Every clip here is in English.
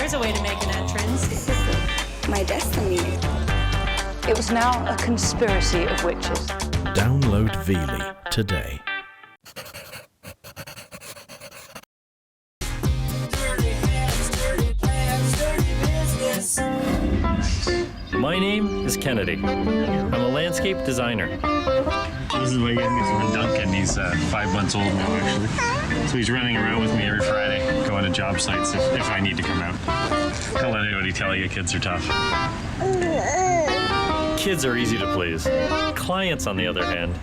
there's a way to make an entrance. This is my destiny. It was now a conspiracy of witches. Download Veely today. My name is Kennedy. I'm a landscape designer. This is my youngest one, Duncan. He's 5 months old now, actually. So he's running around with me every Friday, going to job sites if I need to come out. Don't let anybody tell you kids are tough. Kids are easy to please. Clients, on the other hand,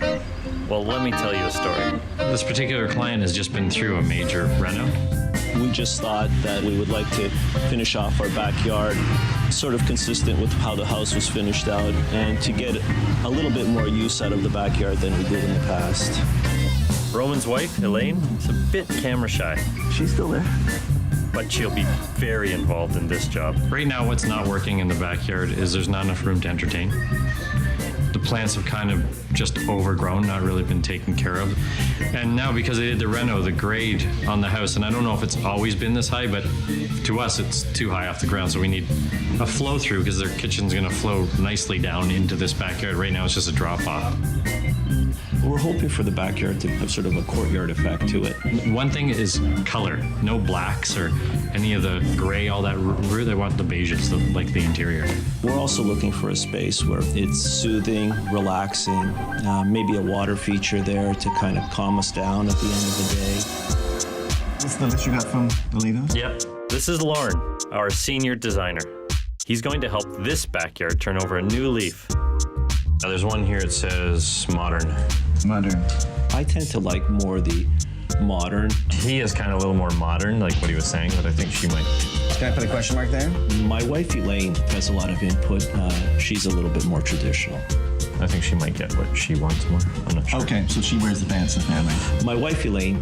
well, let me tell you a story. This particular client has just been through a major reno. We just thought that we would like to finish off our backyard sort of consistent with how the house was finished out and to get a little bit more use out of the backyard than we did in the past. Roman's wife, Elaine, is a bit camera shy. She's still there. But she'll be very involved in this job. Right now, what's not working in the backyard is there's not enough room to entertain. The plants have kind of just overgrown, not really been taken care of. And now because they did the reno, the grade on the house, and I don't know if it's always been this high, but to us it's too high off the ground, so we need a flow through because their kitchen's gonna flow nicely down into this backyard. Right now it's just a drop off. We're hoping for the backyard to have sort of a courtyard effect to it. One thing is color, no blacks or any of the gray, all that. They want the beiges, like the interior. We're also looking for a space where it's soothing, relaxing, maybe a water feature there to kind of calm us down at the end of the day. What's the list you got from the leaders? Yep, this is Lauren, our senior designer. He's going to help this backyard turn over a new leaf. Now there's one here, it says modern. Modern. I tend to like more the modern. He is kind of a little more modern, like what he was saying, but I think she might. Can I put a question mark there? My wife Elaine has a lot of input. She's a little bit more traditional. I think she might get what she wants more. I'm not sure. Okay, so she wears the pants in the family. My wife Elaine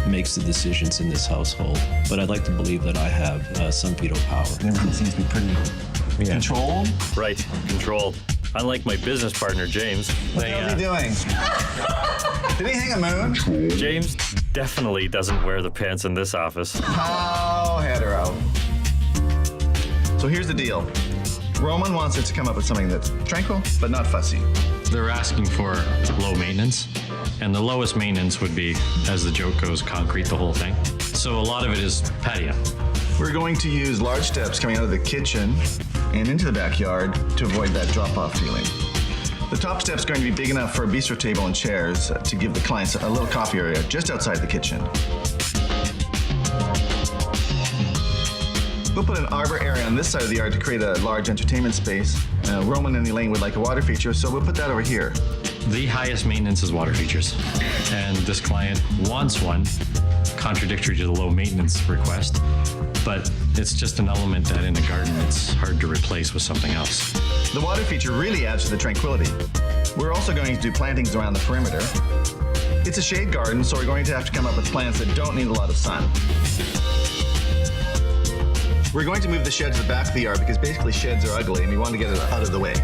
makes the decisions in this household, but I'd like to believe that I have some veto power. Everything seems to be pretty controlled. Right, controlled. Unlike my business partner, James. What the hell is he doing? Did he hang a moon? James definitely doesn't wear the pants in this office. How hetero. So here's the deal. Roman wants us to come up with something that's tranquil, but not fussy. They're asking for low maintenance, and the lowest maintenance would be, as the joke goes, concrete the whole thing. So a lot of it is patio. We're going to use large steps coming out of the kitchen and into the backyard to avoid that drop-off feeling. The top step's going to be big enough for a bistro table and chairs to give the clients a little coffee area just outside the kitchen. We'll put an arbor area on this side of the yard to create a large entertainment space. Roman and Elaine would like a water feature, so we'll put that over here. The highest maintenance is water features, and this client wants one, contradictory to the low maintenance request, but it's just an element that in a garden it's hard to replace with something else. The water feature really adds to the tranquility. We're also going to do plantings around the perimeter. It's a shade garden, so we're going to have to come up with plants that don't need a lot of sun. We're going to move the shed to the back of the yard because basically sheds are ugly and we want to get it out of the way.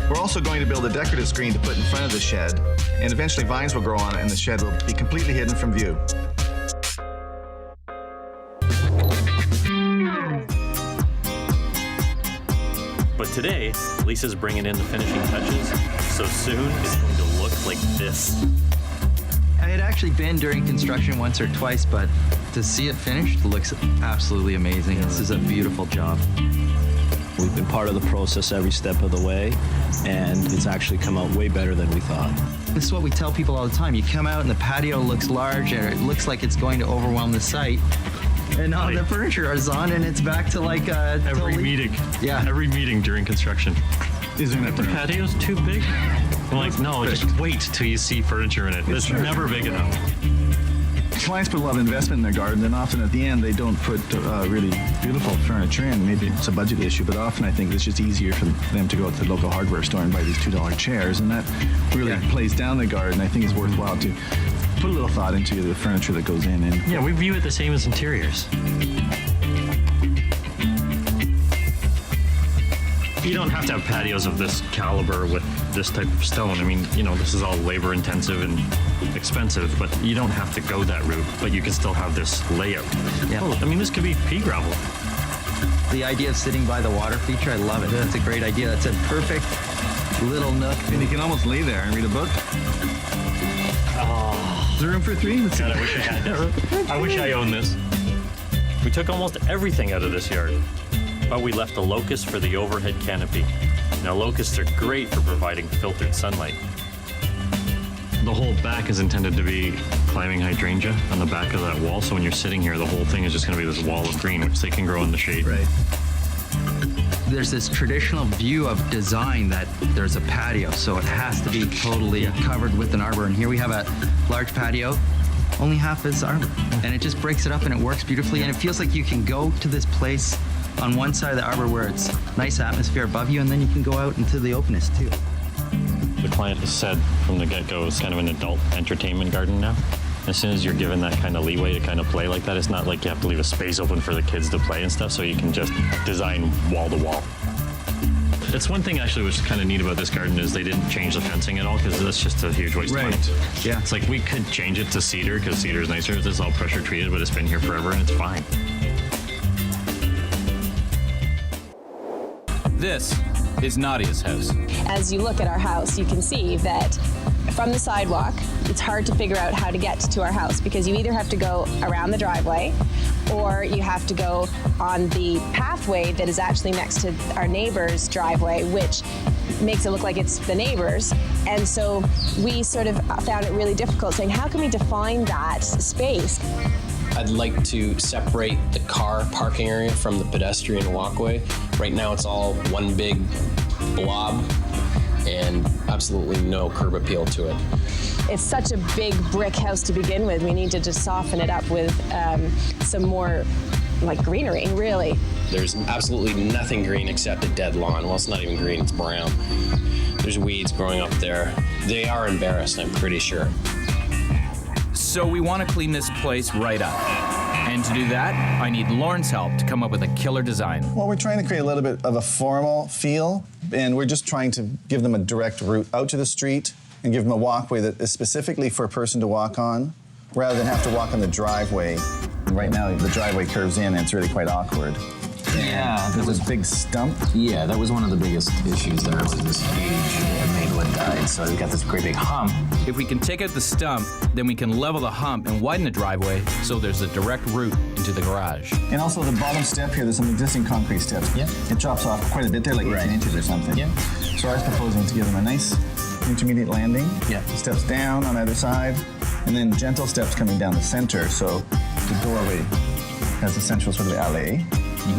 We're also going to build a decorative screen to put in front of the shed, and eventually vines will grow on it and the shed will be completely hidden from view. But today, Lisa's bringing in the finishing touches, so soon it's going to look like this. I had actually been during construction once or twice, but to see it finished looks absolutely amazing. This is a beautiful job. We've been part of the process every step of the way, and it's actually come out way better than we thought. This is what we tell people all the time. You come out and the patio looks large and it looks like it's going to overwhelm the site. And now the furniture is on and it's back to like Every meeting. Yeah. Every meeting during construction. Isn't that The patio's too big? I'm like, no, just wait till you see furniture in it. It's never big enough. Clients put a lot of investment in their garden, and often at the end they don't put really beautiful furniture in. Maybe it's a budget issue, but often I think it's just easier for them to go to the local hardware store and buy these $2 chairs, and that really plays down the garden. I think it's worthwhile to put a little thought into the furniture that goes in. And yeah, we view it the same as interiors. You don't have to have patios of this caliber with this type of stone. I mean, this is all labor intensive and expensive, but you don't have to go that route, but you can still have this layout. Yeah. Oh, I mean, this could be pea gravel. The idea of sitting by the water feature, I love it. That's a great idea. That's a perfect little nook. And you can almost lay there and read a book. Oh. Is there room for 3? Let's see. God, I wish I had this. I wish I owned this. We took almost everything out of this yard, but we left the locust for the overhead canopy. Now, locusts are great for providing filtered sunlight. The whole back is intended to be climbing hydrangea on the back of that wall, so when you're sitting here, the whole thing is just going to be this wall of green, which they can grow in the shade. Right. There's this traditional view of design that there's a patio, so it has to be totally covered with an arbor. And here we have a large patio, only half is arbor. And it just breaks it up and it works beautifully. And it feels like you can go to this place on one side of the arbor where it's nice atmosphere above you, and then you can go out into the openness too. The client has said from the get-go it's kind of an adult entertainment garden now. As soon as you're given that kind of leeway to kind of play like that, it's not like you have to leave a space open for the kids to play and stuff, so you can just design wall to wall. That's one thing actually which is kind of neat about this garden is they didn't change the fencing at all, because that's just a huge waste of money. Yeah. It's like we could change it to cedar because cedar is nicer. This is all pressure treated, but it's been here forever and it's fine. This is Nadia's house. As you look at our house, you can see that from the sidewalk, it's hard to figure out how to get to our house because you either have to go around the driveway or you have to go on the pathway that is actually next to our neighbor's driveway, which makes it look like it's the neighbor's. And so we sort of found it really difficult saying, how can we define that space? I'd like to separate the car parking area from the pedestrian walkway. Right now it's all one big blob and absolutely no curb appeal to it. It's such a big brick house to begin with. We need to just soften it up with some more like greenery, really. There's absolutely nothing green except a dead lawn. Well, it's not even green, it's brown. There's weeds growing up there. They are embarrassed, I'm pretty sure. So we want to clean this place right up. And to do that, I need Lauren's help to come up with a killer design. Well, we're trying to create a little bit of a formal feel, and we're just trying to give them a direct route out to the street and give them a walkway that is specifically for a person to walk on, rather than have to walk on the driveway. Right now, the driveway curves in, and it's really quite awkward. Yeah, There's this big stump. Yeah, that was one of the biggest issues there, was this huge maple had died, so we've got this great big hump. If we can take out the stump, then we can level the hump and widen the driveway so there's a direct route into the garage. And also the bottom step here, there's some existing concrete steps. Yeah. It drops off quite a bit there, like 18 inches or something. Yeah. So I was proposing to give them a nice intermediate landing. Yeah. Steps down on either side, and then gentle steps coming down the center. So the doorway has a central sort of alley,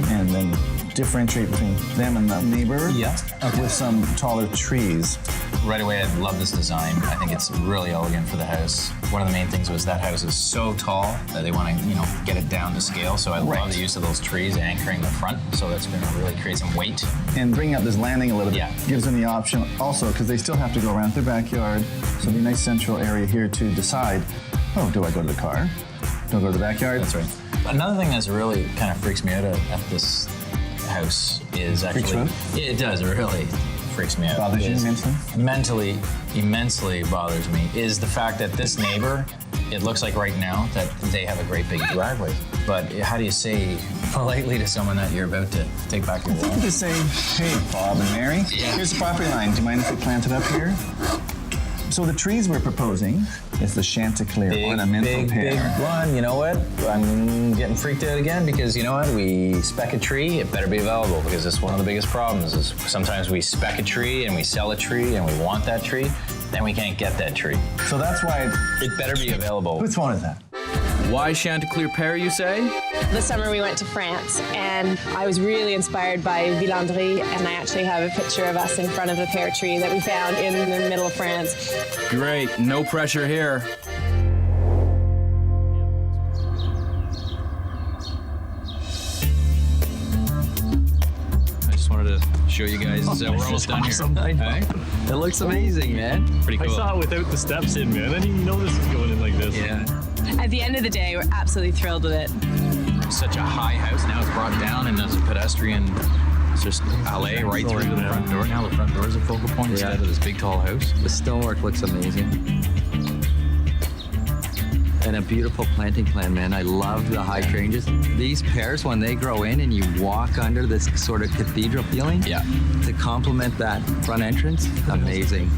and then differentiate between them and the neighbor. Yeah. Okay. With some taller trees. Right away, I love this design. I think it's really elegant for the house. One of the main things was that house is so tall that they want to, get it down to scale. So I love the use of those trees anchoring the front. So that's going to really create some weight. And bringing up this landing a little bit Yeah. gives them the option also, because they still have to go around their backyard. So the nice central area here to decide, oh, do I go to the car? Do I go to the backyard? That's right. Another thing that's really kind of freaks me out at this house is actually... Freaks you out? Yeah, it does. It really freaks me out. Bothers you Is immensely? immensely bothers me, is the fact that this neighbor, it looks like right now that they have a great big driveway. But how do you say politely to someone that you're about to take back your I wall? think you just say, hey, Bob and Mary, here's the property line. Do you mind if we plant it up here? So the trees we're proposing is the Chanticleer ornamental pear. Big one. You know what? I'm getting freaked out again because you know what? We spec a tree, it better be available because it's one of the biggest problems is sometimes we spec a tree and we sell a tree and we want that tree, then we can't get that tree. So that's why It better be available. Whose phone is that? Why Chanticleer pear, you say? This summer we went to France and I was really inspired by Villandry, and I actually have a picture of us in front of a pear tree that we found in the middle of France. Great, no pressure here. I just wanted to show you guys we're almost done here. Hey? It looks amazing, man. Pretty cool. I saw it without the steps in, man. I didn't even know this was going in like this. Yeah. At the end of the day, we're absolutely thrilled with it. Such a high house, now it's brought down and there's a pedestrian It's just LA right through to the front door. Now the front door is a focal point instead of this big tall house. The stonework looks amazing. And a beautiful planting plan, man. I love the hydrangeas. These pears, when they grow in and you walk under this sort of cathedral feeling, to complement that front entrance, amazing.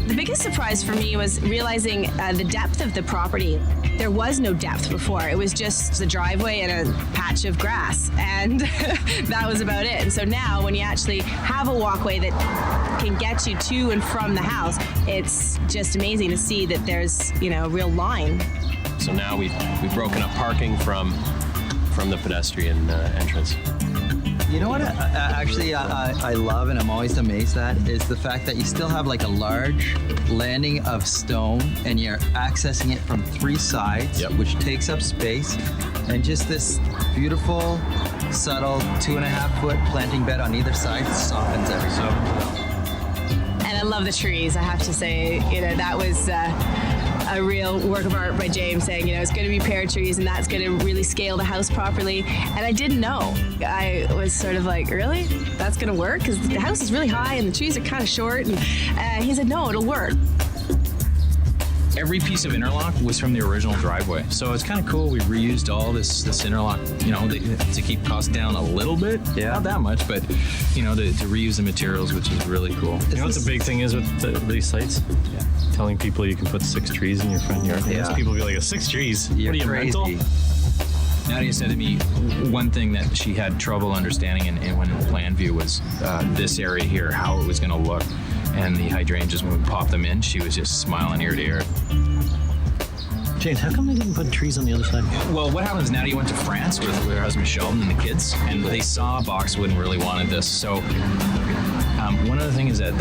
The biggest surprise for me was realizing the depth of the property. There was no depth before. It was just the driveway and a patch of grass, and that was about it. And so now when you actually have a walkway that can get you to and from the house, it's just amazing to see that there's, you know, a real line. So now we've broken up parking from the pedestrian entrance. You know what I love, and I'm always amazed at, is the fact that you still have like a large landing of stone and you're accessing it from 3 sides, which takes up space, and just this beautiful, subtle 2.5-foot planting bed on either side softens everything. And I love the trees, I have to say. You know, that was a real work of art by James, saying, you know, it's going to be pear trees and that's going to really scale the house properly. And I didn't know. I was sort of like, really? That's going to work? Because the house is really high and the trees are kind of short. And he said, no, it'll work. Every piece of interlock was from the original driveway. So it's kind of cool. We reused all this interlock, you know, to keep costs down a little bit. Yeah. Not that much, but, you know, to reuse the materials, which is really cool. You know what the big thing is with these sites? Yeah. Telling people you can put 6 trees in your front yard. Yeah. Most people be like, 6 trees? You're what are you, crazy. mental? Nadia said to me, one thing that she had trouble understanding and when the plan view was this area here, how it was going to look. And the hydrangeas, when we popped them in, she was just smiling ear to ear. James, how come they didn't put trees on the other side? Well, what happened is Nadia went to France with her husband Sheldon and the kids, and they saw boxwood and really wanted this. So one other thing is that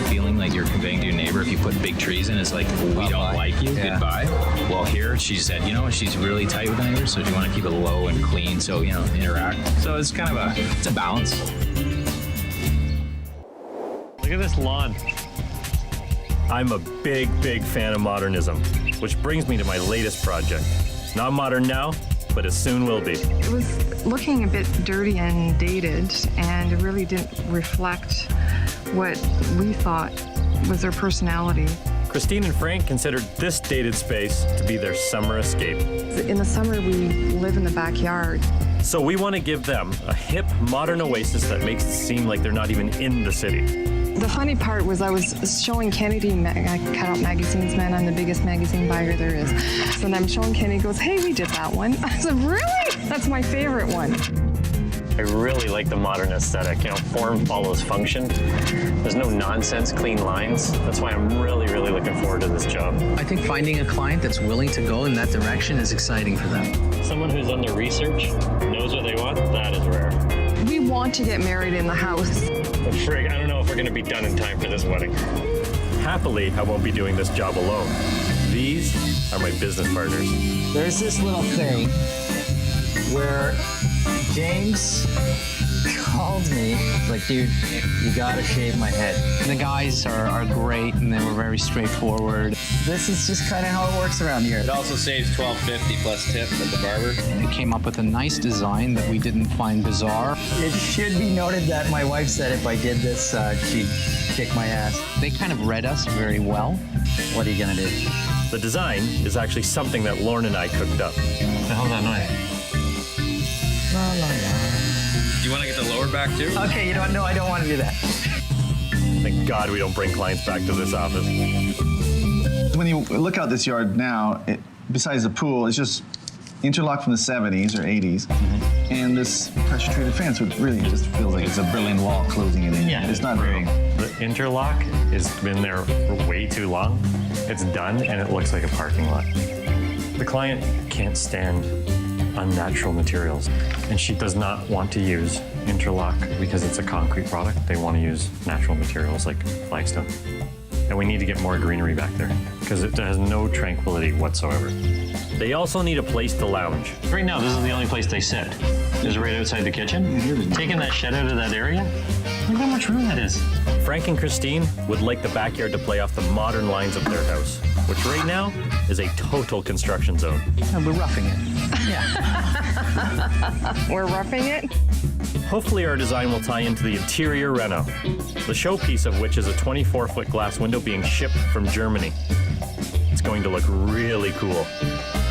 feeling like you're conveying to your neighbor if you put big trees in, it's like, we don't like you, goodbye. Well, here she said, you know, she's really tight with the neighbors, so you want to keep it low and clean, so, you know, interact. So it's kind of it's a balance. Look at this lawn. I'm a big, big fan of modernism, which brings me to my latest project. Not modern now, but it soon will be. It was looking a bit dirty and dated, and it really didn't reflect what we thought was their personality. Christine and Frank considered this dated space to be their summer escape. In the summer, we live in the backyard. So we want to give them a hip, modern oasis that makes it seem like they're not even in the city. The funny part was I was showing Kennedy, I cut out magazines, man, I'm the biggest magazine buyer there is. So then I'm showing Kennedy, he goes, hey, we did that one. I said, really? That's my favorite one. I really like the modern aesthetic. You know, form follows function. There's no nonsense, clean lines. That's why I'm really, really looking forward to this job. I think finding a client that's willing to go in that direction is exciting for them. Someone who's done their research, knows what they want, that is rare. We want to get married in the house. But frig, I don't know if we're going to be done in time for this wedding. Happily, I won't be doing this job alone. These are my business partners. There's this little thing where James called me, like, dude, you gotta shave my head. The guys are great, and they were very straightforward. This is just kind of how it works around here. It also saves $12.50 plus tip at the barber. They came up with a nice design that we didn't find bizarre. It should be noted that my wife said if I did this, she'd kick my ass. They kind of read us very well. What are you gonna do? The design is actually something that Lauren and I cooked up. What the hell is that noise? La, la, la. Do you want to get the lower back too? Okay, you know what? No, I don't want to do that. Thank God we don't bring clients back to this office. When you look out this yard now, besides the pool, it's just interlock from the 70s or 80s, and this pressure-treated fence, which really just feels like it's a Berlin Wall closing it in. Yeah, it's not real. The interlock has been there for way too long. It's done, and it looks like a parking lot. The client can't stand unnatural materials, and she does not want to use interlock because it's a concrete product. They want to use natural materials like flagstone. And we need to get more greenery back there because it has no tranquility whatsoever. They also need a place to lounge. Right now, this is the only place they sit. Is right outside the kitchen. Taking that shed out of that area, look how much room that is. Frank and Christine would like the backyard to play off the modern lines of their house, which right now is a total construction zone. And we're roughing it. We're roughing it? Hopefully our design will tie into the interior reno, the showpiece of which is a 24-foot glass window being shipped from Germany. It's going to look really cool.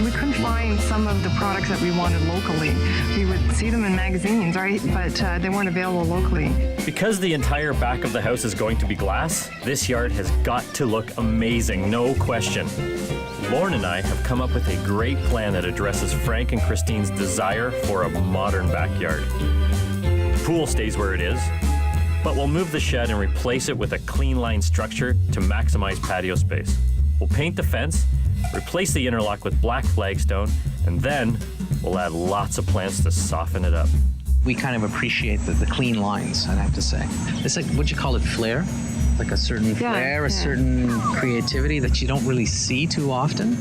We couldn't find some of the products that we wanted locally. We would see them in magazines, right? But they weren't available locally. Because the entire back of the house is going to be glass, this yard has got to look amazing, no question. Lauren and I have come up with a great plan that addresses Frank and Christine's desire for a modern backyard. The pool stays where it is, but we'll move the shed and replace it with a clean line structure to maximize patio space. We'll paint the fence, replace the interlock with black flagstone, and then we'll add lots of plants to soften it up. We kind of appreciate the clean lines, I'd have to say. It's like, what'd you call it, flair? Like a certain flair, a certain creativity that you don't really see too often.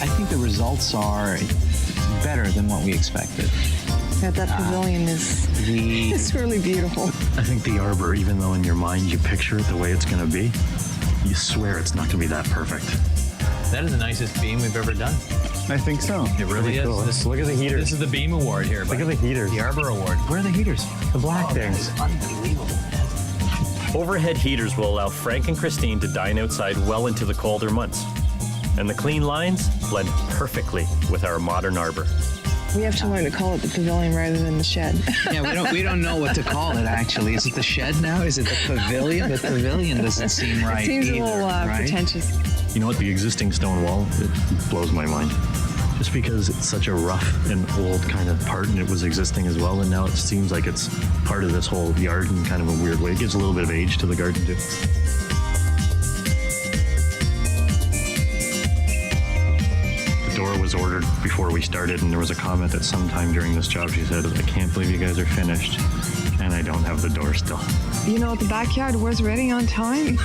I think the results are better than what we expected. Yeah, that pavilion is it's really beautiful. I think the arbor, even though in your mind you picture it the way it's going to be, you swear it's not going to be that perfect. That is the nicest beam we've ever done. I think so. It really is. Cool. This, look at the heaters. This is the beam award here. Look at the heaters. The Arbor Award. Where are the heaters? The black things. Unbelievable, man. Overhead heaters will allow Frank and Christine to dine outside well into the colder months. And the clean lines blend perfectly with our modern arbor. We have to learn to call it the pavilion rather than the shed. Yeah, we don't know what to call it, actually. Is it the shed now? Is it the pavilion? The pavilion doesn't seem right. It seems either, a little right? pretentious. You know what? The existing stone wall, it blows my mind. Just because it's such a rough and old kind of part, and it was existing as well, and now it seems like it's part of this whole yard in kind of a weird way. It gives a little bit of age to the garden too. The door was ordered before we started, and there was a comment that sometime during this job she said, "I can't believe you guys are finished, and I don't have the door still." You know, the backyard was ready on time.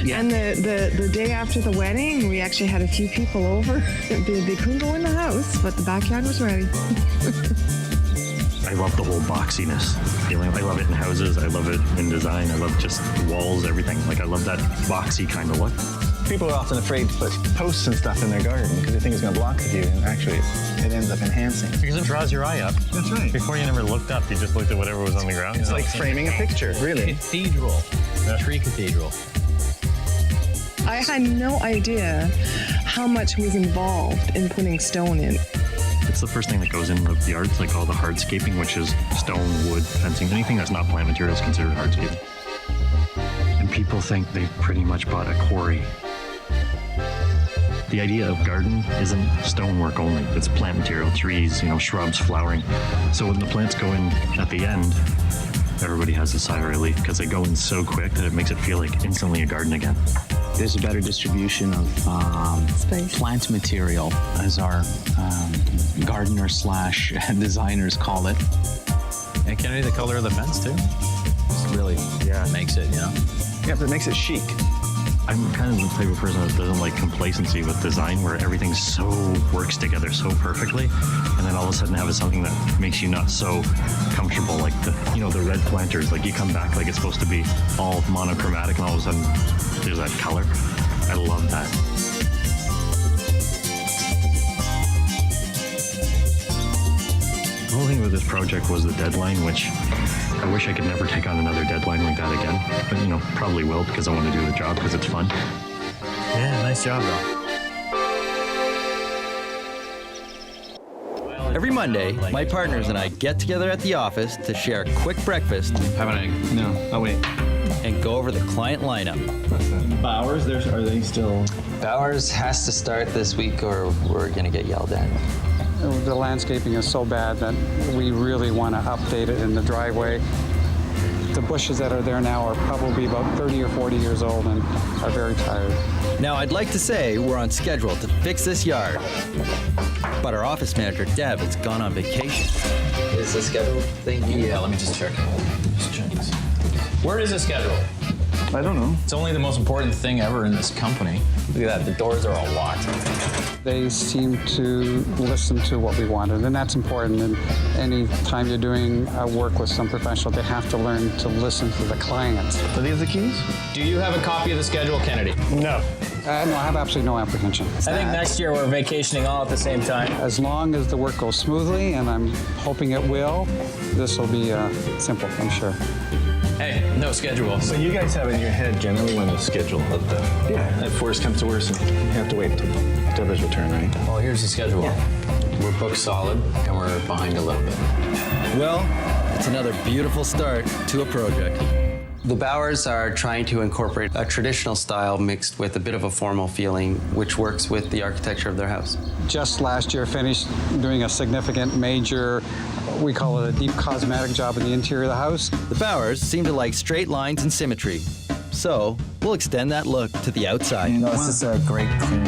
Yeah. And the day after the wedding, we actually had a few people over. They couldn't go in the house, but the backyard was ready. I love the whole boxiness feeling. I love it in houses. I love it in design. I love just walls, everything. Like, I love that boxy kind of look. People are often afraid to put posts and stuff in their garden because they think it's going to block the view, and actually it ends up enhancing. Because it draws your eye up. That's right. Before you never looked up, you just looked at whatever was on the ground. It's like framing a picture, really. Cathedral. Tree cathedral. I had no idea how much was involved in putting stone in. It's the first thing that goes in the yard. It's like all the hardscaping, which is stone, wood, fencing. Anything that's not plant material is considered hardscaping. And people think they've pretty much bought a quarry. The idea of garden isn't stonework only. It's plant material, trees, shrubs, flowering. So when the plants go in at the end, everybody has a sigh of relief because they go in so quick that it makes it feel like instantly a garden again. There's a better distribution of plant material, as our gardeners / designers call it. And Kennedy, the color of the fence too. Just really makes it, Yeah, but it makes it chic. I'm kind of the type of person that doesn't like complacency with design where everything so works together so perfectly, and then all of a sudden have something that makes you not so comfortable, like the red planters. Like, you come back like it's supposed to be all monochromatic, and all of a sudden there's that color. I love that. The whole thing with this project was the deadline, which I wish I could never take on another deadline like that again. But, probably will, because I want to do the job because it's fun. Yeah, nice job, though. Every Monday, my partners and I get together at the office to share a quick breakfast. Have an egg. No. Oh, wait. And go over the client lineup. Bowers, are they still? Bowers has to start this week or we're going to get yelled at. The landscaping is so bad that we really want to update it in the driveway. The bushes that are there now are probably about 30 or 40 years old and are very tired. Now, I'd like to say we're on schedule to fix this yard, but our office manager, Deb, has gone on vacation. Is the schedule thing? Yeah, let me just check. Where is the schedule? I don't know. It's only the most important thing ever in this company. Look at that, the doors are all locked. They seem to listen to what we wanted, and that's important. And any time you're doing work with some professional, they have to learn to listen to the client. Are these the keys? Do you have a copy of the schedule, Kennedy? No. No, I have absolutely no apprehension. I think next year we're vacationing all at the same time. As long as the work goes smoothly, and I'm hoping it will, this will be simple, I'm sure. Hey, no schedule. So you guys have in your head generally when the schedule of the if worse comes to worse, and you have to wait until Deborah's return, right? Well, here's the schedule. We're booked solid, and we're behind a little bit. Well, it's another beautiful start to a project. The Bowers are trying to incorporate a traditional style mixed with a bit of a formal feeling, which works with the architecture of their house. Just last year finished doing a significant major, we call it a deep cosmetic job in the interior of the house. The Bowers seem to like straight lines and symmetry. So we'll extend that look to the outside. You know, this is a great, clean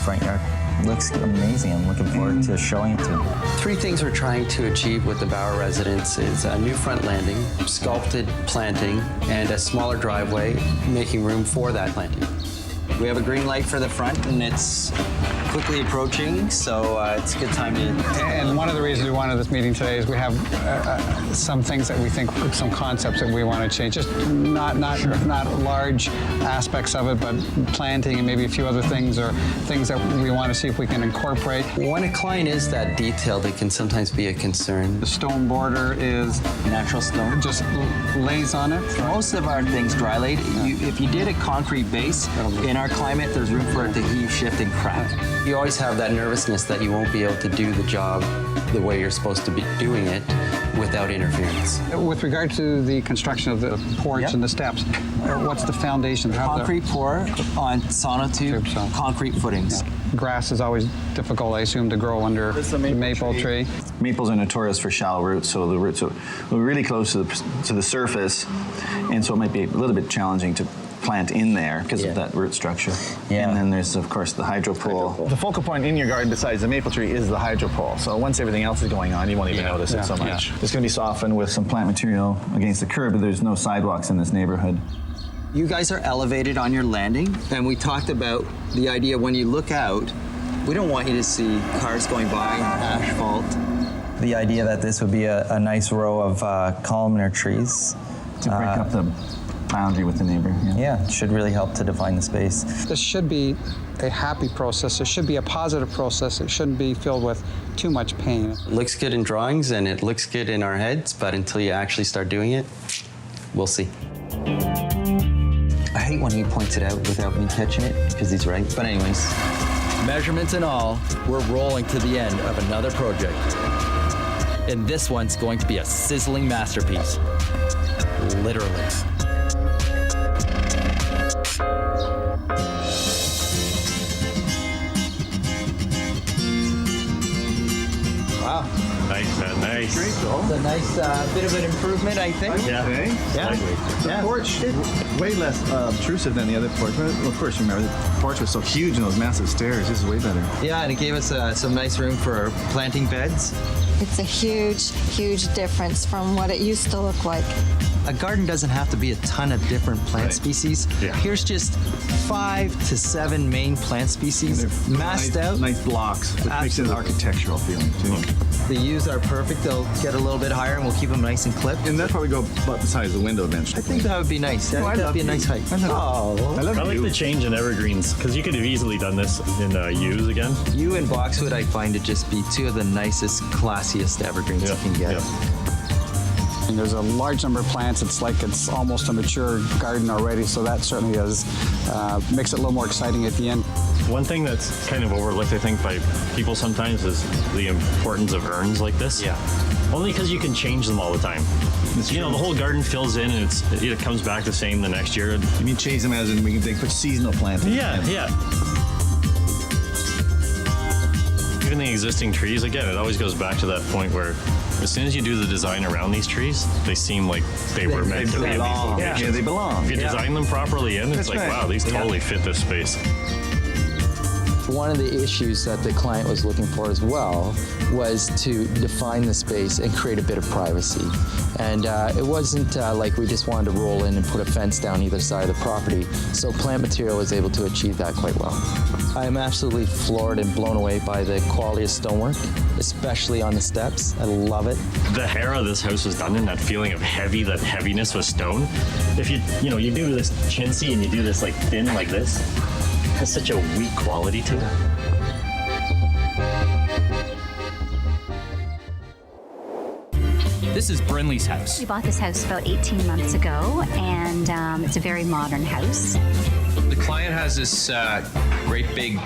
front yard. Looks amazing. I'm looking forward to showing it to them. Three things we're trying to achieve with the Bower residence is a new front landing, sculpted planting, and a smaller driveway, making room for that planting. We have a green light for the front, and it's quickly approaching, so it's a good time to... And one of the reasons we wanted this meeting today is we have some things that we think, some concepts that we want to change. Just not large aspects of it, but planting and maybe a few other things, or things that we want to see if we can incorporate. When a client is that detailed, it can sometimes be a concern. The stone border is natural stone. Just lays on it. Most of our things dry laid. If you did a concrete base, in our climate, there's room for it to heave, shift, and crack. You always have that nervousness that you won't be able to do the job the way you're supposed to be doing it without interference. With regard to the construction of the porch and the steps, what's the foundation? Concrete pour on sonotube concrete footings. Grass is always difficult, I assume, to grow under the maple tree. Maples are notorious for shallow roots, so the roots are really close to the surface, and so it might be a little bit challenging to plant in there because of that root structure. Yeah. And then there's, of course, the hydro pole. The focal point in your garden besides the maple tree is the hydro pole. So once everything else is going on, you won't even notice it so much. It's going to be softened with some plant material against the curb, but there's no sidewalks in this neighborhood. You guys are elevated on your landing, and we talked about the idea when you look out, we don't want you to see cars going by, asphalt. The idea that this would be a nice row of columnar trees. To break up the boundary with the neighbor. Yeah, it should really help to define the space. This should be a happy process. It should be a positive process. It shouldn't be filled with too much pain. It looks good in drawings and it looks good in our heads, but until you actually start doing it, we'll see. I hate when he points it out without me catching it, because he's right. But anyways. Measurements and all, we're rolling to the end of another project. And this one's going to be a sizzling masterpiece. Literally. Wow. Nice, man, nice. It's a nice bit of an improvement, I think. Yeah. The porch, way less obtrusive than the other porch. But of course, remember, the porch was so huge and those massive stairs. This is way better. Yeah, and it gave us some nice room for planting beds. It's a huge, huge difference from what it used to look like. A garden doesn't have to be a ton of different plant species. Yeah. Here's just 5 to 7 main plant species massed out. Nice blocks, which makes it an architectural feeling too. The yews are perfect. They'll get a little bit higher and we'll keep them nice and clipped. And that'll probably go about the size of the window eventually. I think that would be nice. That'd be a nice height. I like the change in evergreens, because you could have easily done this in yews again. Yew and boxwood, I find to just be two of the nicest, classiest evergreens you can get. And there's a large number of plants. It's like it's almost a mature garden already, so that certainly is, makes it a little more exciting at the end. One thing that's kind of overlooked, I think, by people sometimes is the importance of urns like this. Yeah. Only because you can change them all the time. You know, the whole garden fills in and it comes back the same the next year. You mean change them as in we can put seasonal planting? Yeah. Even the existing trees, again, it always goes back to that point where as soon as you do the design around these trees, they seem like they were meant to be in these locations. Yeah, they belong. If you design them properly in, it's like, wow, these totally fit this space. One of the issues that the client was looking for as well was to define the space and create a bit of privacy. And it wasn't like we just wanted to roll in and put a fence down either side of the property. So plant material was able to achieve that quite well. I am absolutely floored and blown away by the quality of stonework, especially on the steps. I love it. The hair of this house was done in that feeling of heavy, that heaviness with stone. If you do this chintzy and you do this like thin like this, has such a weak quality to it. This is Brinley's house. We bought this house about 18 months ago, and it's a very modern house. The client has this great big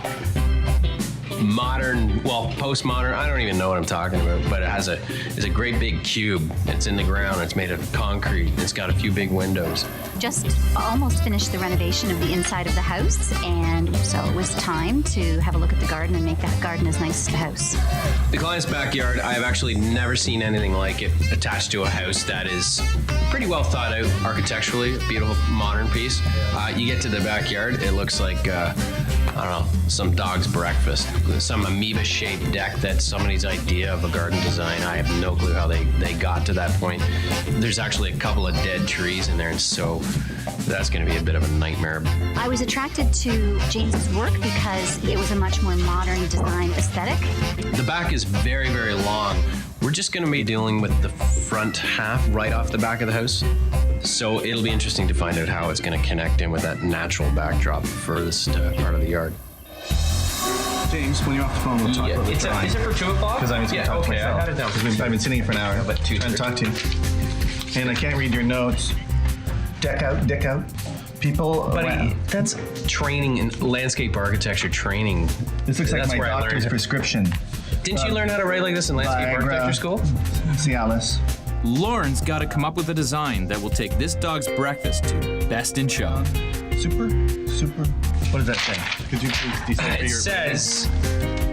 modern, well, postmodern, I don't even know what I'm talking about, but it's a great big cube. It's in the ground, it's made of concrete, it's got a few big windows. Just almost finished the renovation of the inside of the house, and so it was time to have a look at the garden and make that garden as nice as the house. The client's backyard, I have actually never seen anything like it attached to a house that is pretty well thought out architecturally, a beautiful modern piece. You get to the backyard, it looks like, I don't know, some dog's breakfast. Some amoeba-shaped deck that's somebody's idea of a garden design. I have no clue how they got to that point. There's actually a couple of dead trees in there, and so that's going to be a bit of a nightmare. I was attracted to James's work because it was a much more modern design aesthetic. The back is very, very long. We're just going to be dealing with the front half right off the back of the house. So it'll be interesting to find out how it's going to connect in with that natural backdrop furthest part of the yard. James, when you're off the phone, we'll talk about the drawing. Is it for 2 o'clock? Because I was going to talk to myself. I had it down. I've been sitting here for an hour, but trying to talk to you. And I can't read your notes. Deck out. People. Buddy, that's training in landscape architecture training. This looks like my doctor's prescription. Didn't you learn how to write like this in landscape architecture school? Cialis. Lauren's got to come up with a design that will take this dog's breakfast to best in show. Super. What does that say? Could you please decipher It your... says,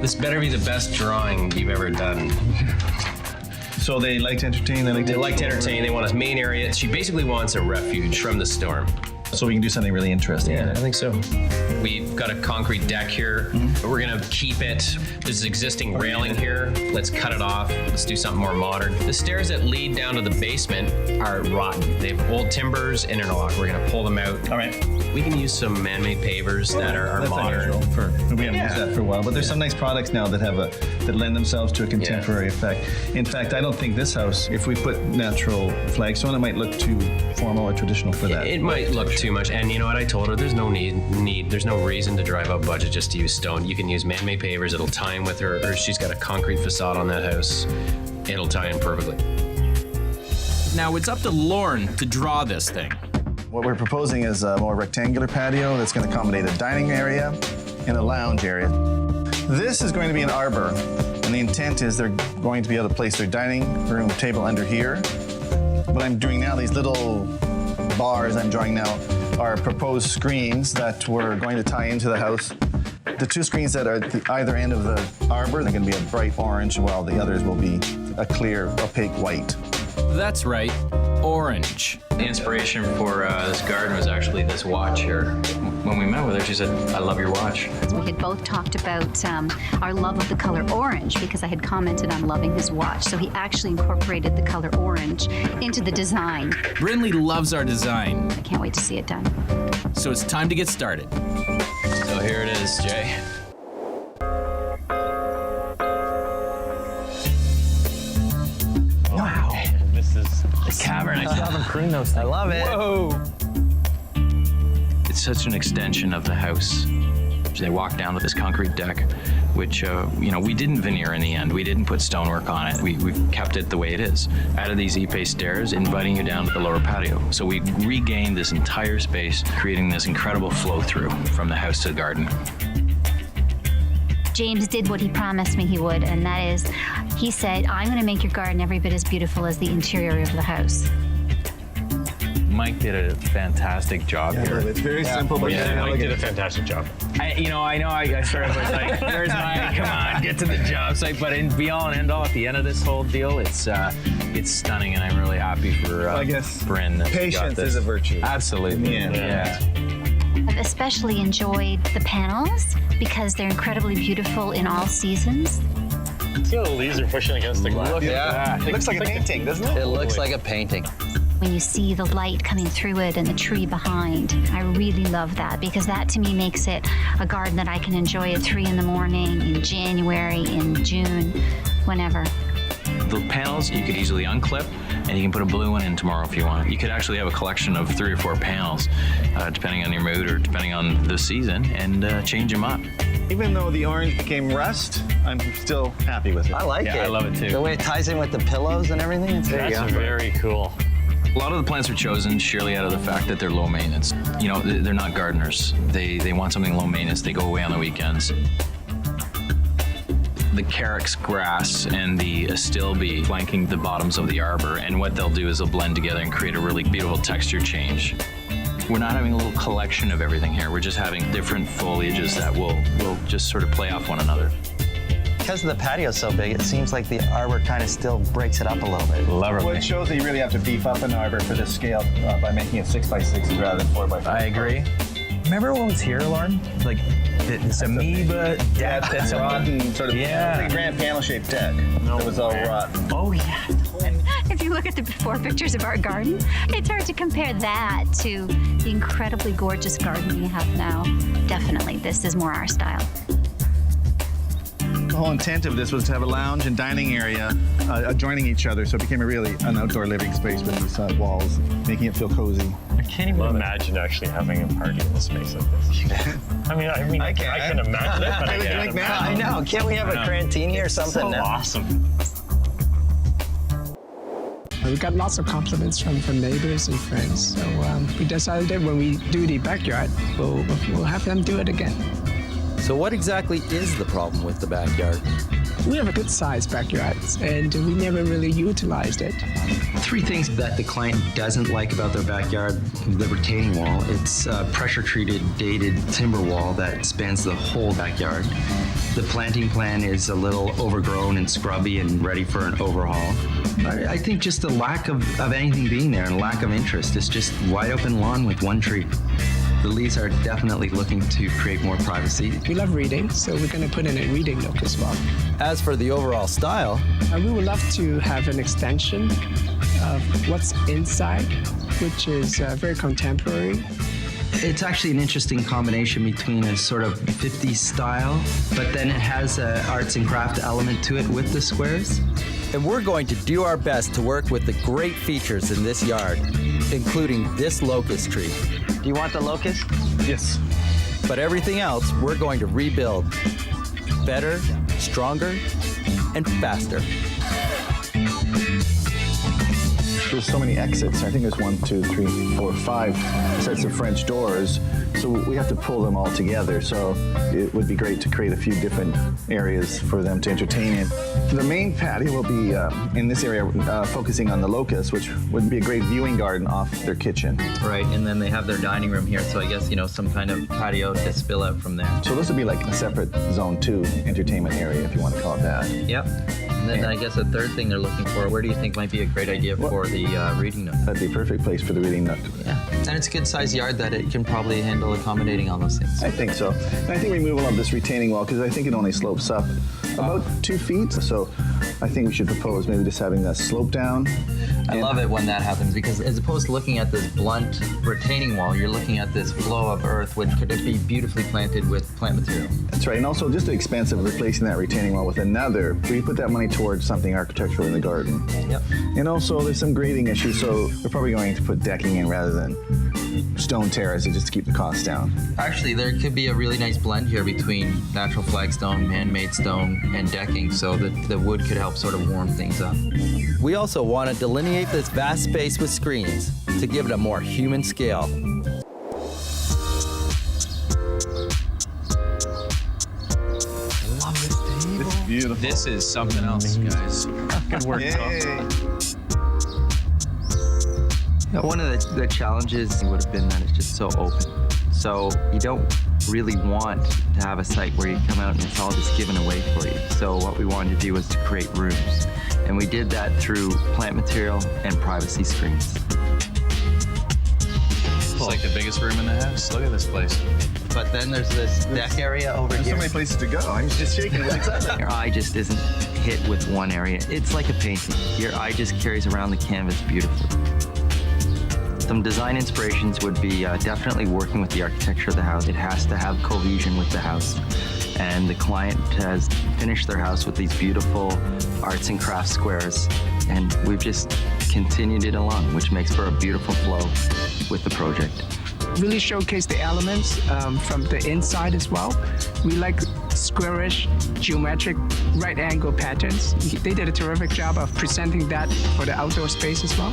this better be the best drawing you've ever done. So they like to entertain? They like to entertain. They want a main area. She basically wants a refuge from the storm. So we can do something really interesting. Yeah, I think so. We've got a concrete deck here. We're gonna keep it. There's existing railing here. Let's cut it off. Let's do something more modern. The stairs that lead down to the basement are rotten. They have old timbers, interlock. We're gonna pull them out. All right. We can use some man-made pavers that are modern. We haven't used that for a while, but there's some nice products now that that lend themselves to a contemporary effect. In fact, I don't think this house, if we put natural flagstone, it might look too formal or traditional for that. It might look too much, and you know what I told her? There's no need. There's no reason to drive up budget just to use stone. You can use man-made pavers. It'll tie in with her. Or she's got a concrete facade on that house. It'll tie in perfectly. Now it's up to Lauren to draw this thing. What we're proposing is a more rectangular patio that's going to accommodate a dining area and a lounge area. This is going to be an arbor, and the intent is they're going to be able to place their dining room table under here. What I'm doing now, these little bars I'm drawing now, are proposed screens that we're going to tie into the house. The two screens that are at either end of the arbor, they're going to be a bright orange, while the others will be a clear, opaque white. That's right, orange. The inspiration for this garden was actually this watch here. When we met with her, she said, "I love your watch." We had both talked about our love of the color orange because I had commented on loving his watch. So he actually incorporated the color orange into the design. Brinley loves our design. I can't wait to see it done. So it's time to get started. So here it is, Jay. Wow. This is a cavern. I still haven't pruned those things. I love it. Whoa. It's such an extension of the house. They walk down with this concrete deck, which, we didn't veneer in the end. We didn't put stonework on it. We've kept it the way it is. Added these Ipe stairs, inviting you down to the lower patio. So we regained this entire space, creating this incredible flow through from the house to the garden. James did what he promised me he would, and that is, he said, I'm going to make your garden every bit as beautiful as the interior of the house. Mike did a fantastic job here. It's very simple, but Mike did a fantastic job. I started with like, there's Mike, come on, get to the job site. But in be all and end all, at the end of this whole deal, it's stunning, and I'm really happy for I guess Bryn. Patience is a virtue. Absolutely. Yeah. I've especially enjoyed the panels because they're incredibly beautiful in all seasons. See how the leaves are pushing against the glass? Look at that. It looks like a painting, doesn't it? It looks like a painting. When you see the light coming through it and the tree behind, I really love that because that to me makes it a garden that I can enjoy at 3 in the morning, in January, in June, whenever. The panels you could easily unclip, and you can put a blue one in tomorrow if you want. You could actually have a collection of 3 or 4 panels, depending on your mood or depending on the season, and change them up. Even though the orange became rust, I'm still happy with it. I like it. Yeah, I love it too. The way it ties in with the pillows and everything. That's very cool. A lot of the plants are chosen sheerly out of the fact that they're low maintenance. You know, they're not gardeners. They want something low maintenance. They go away on the weekends. The carex grass and the astilbe flanking the bottoms of the arbor, and what they'll do is they'll blend together and create a really beautiful texture change. We're not having a little collection of everything here. We're just having different foliages that will just sort of play off one another. Because the patio's so big, it seems like the arbor kind of still breaks it up a little bit. Well, it shows that you really have to beef up an arbor for this scale by making it 6x6 rather than 4x4. I agree. Remember what was here, Lauren? Like this amoeba deck that's rotten, sort of like a grand panel-shaped deck. No, it was all rotten. Oh yeah. If you look at the before pictures of our garden, it's hard to compare that to the incredibly gorgeous garden we have now. Definitely, this is more our style. The whole intent of this was to have a lounge and dining area adjoining each other, so it became an outdoor living space with these walls, making it feel cozy. I can't even imagine actually having a party in a space like this. I mean, I can imagine it, but I can't. I know. Can't we have a crantini or something so now? Awesome. We got lots of compliments from neighbors and friends, so we decided that when we do the backyard, we'll have them do it again. So what exactly is the problem with the backyard? We have a good-sized backyard, and we never really utilized it. 3 things that the client doesn't like about their backyard: the retaining wall. It's a pressure-treated, dated timber wall that spans the whole backyard. The planting plan is a little overgrown and scrubby and ready for an overhaul. I think just the lack of anything being there and lack of interest. It's just wide open lawn with 1 tree. The leaves are definitely looking to create more privacy. We love reading, so we're going to put in a reading nook as well. As for the overall style, we would love to have an extension of what's inside, which is very contemporary. It's actually an interesting combination between a sort of 50s style, but then it has an arts and craft element to it with the squares. and we're going to do our best to work with the great features in this yard, including this locust tree. Do you want the locust? Yes. But everything else, we're going to rebuild. Better, stronger, and faster. There's so many exits. I think there's 1, 2, 3, 4, 5 sets of French doors. So we have to pull them all together. So it would be great to create a few different areas for them to entertain in. The main patio will be in this area, focusing on the locust, which would be a great viewing garden off their kitchen. Right, and then they have their dining room here, so I guess, you know, some kind of patio to spill out from there. So this would be like a separate zone 2 entertainment area, if you want to call it that. Yep. And then I guess a third thing they're looking for, where do you think might be a great idea for the reading nook? That'd be a perfect place for the reading nook. Yeah, and it's a good sized yard that it can probably handle accommodating all those things. I think so. And I think removal of this retaining wall, because I think it only slopes up about 2 feet. So I think we should propose maybe just having that slope down. I love it when that happens, because as opposed to looking at this blunt retaining wall, you're looking at this flow of earth, which could be beautifully planted with plant material. That's right, and also just the expense of replacing that retaining wall with another. We put that money towards something architectural in the garden. Yep. And also there's some grading issues, so we're probably going to put decking in rather than stone terraces just to keep the costs down. Actually, there could be a really nice blend here between natural flagstone, man-made stone, and decking, so that the wood could help sort of warm things up. We also want to delineate this vast space with screens to give it a more human scale. It's beautiful. This is something else, guys. Good work, Tom. One of the challenges would have been that it's just so open. So you don't really want to have a site where you come out and it's all just given away for you. So what we wanted to do was to create rooms. And we did that through plant material and privacy screens. It's like the biggest room in the house. Look at this place. But then there's this deck area over There's here. so many places to go. I'm just shaking with excitement. Your eye just isn't hit with one area. It's like a painting. Your eye just carries around the canvas beautifully. Some design inspirations would be definitely working with the architecture of the house. It has to have cohesion with the house. And the client has finished their house with these beautiful arts and crafts squares. And we've just continued it along, which makes for a beautiful flow with the project. Really showcase the elements from the inside as well. We like squarish, geometric, right angle patterns. They did a terrific job of presenting that for the outdoor space as well.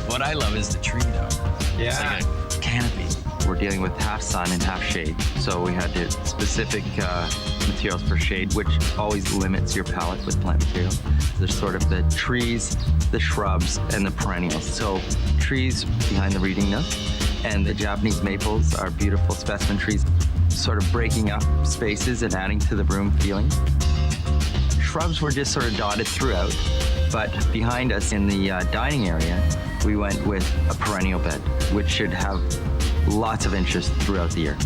What I love is the tree, though. Yeah. It's like a canopy. We're dealing with half sun and half shade, so we had to specific materials for shade, which always limits your palette with plant material. There's sort of the trees, the shrubs, and the perennials. So trees behind the reading nook, and the Japanese maples are beautiful specimen trees, sort of breaking up spaces and adding to the room feeling. Shrubs were just sort of dotted throughout, but behind us in the dining area, we went with a perennial bed, which should have lots of interest throughout the year.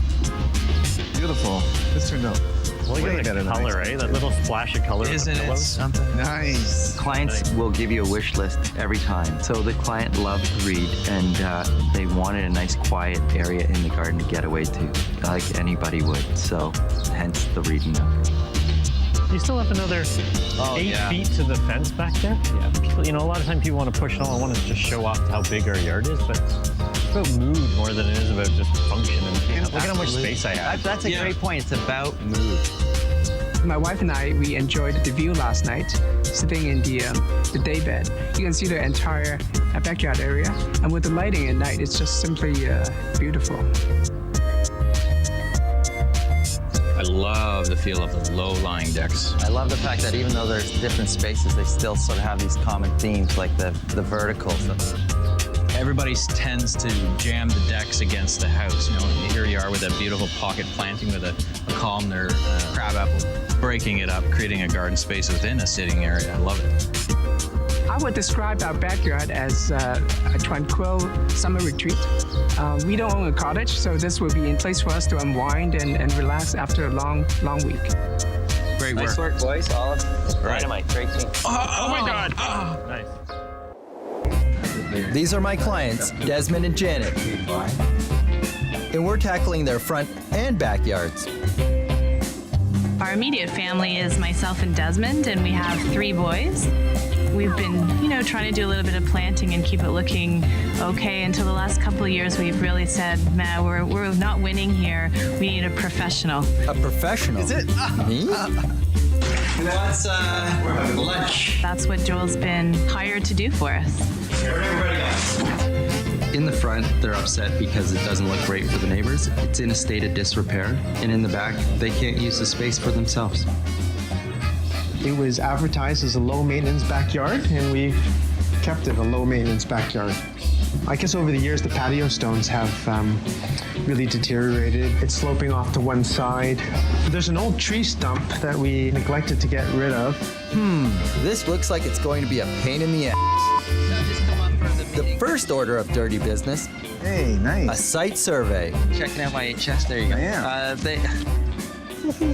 Beautiful. This turned out Look at the color, right? That little splash of color. Isn't it something? nice. Clients will give you a wish list every time. So the client loved to read, and they wanted a nice quiet area in the garden to get away to, like anybody would. So hence the reading nook. You still have another 8 feet to the fence back there? Yeah. People, a lot of times people want to push it all. I want to just show off how big our yard is, but it's about mood more than it is about just function. And look at how much space I have. That's a great point. It's about mood. My wife and I, we enjoyed the view last night, sitting in the daybed. You can see the entire backyard area, and with the lighting at night, it's just simply beautiful. I love the feel of the low-lying decks. I love the fact that even though there's different spaces, they still sort of have these common themes, like the verticals. Everybody tends to jam the decks against the house. Here you are with a beautiful pocket planting with a columnar crabapple, breaking it up, creating a garden space within a sitting area. I love it. I would describe our backyard as a tranquil summer retreat. We don't own a cottage, so this will be in place for us to unwind and relax after a long week. Great work. Nice work, boys. Olive. Dynamite. Great team. Oh my God. Nice. These are my clients, Desmond and Janet. And we're tackling their front and backyards. Our immediate family is myself and Desmond, and we have 3 boys. We've been, trying to do a little bit of planting and keep it looking okay until the last couple of years we've really said, man, we're not winning here. We need a professional. A professional? Is it? Me? That's lunch. That's what Joel's been hired to do for us. In the front, they're upset because it doesn't look great for the neighbors. It's in a state of disrepair. And in the back, they can't use the space for themselves. It was advertised as a low-maintenance backyard, and we've kept it a low-maintenance backyard. I guess over the years, the patio stones have really deteriorated. It's sloping off to one side. There's an old tree stump that we neglected to get rid of. This looks like it's going to be a pain in the ass. The first order of dirty business. Hey, nice. A site survey. Checking out my HS. There you go. I am.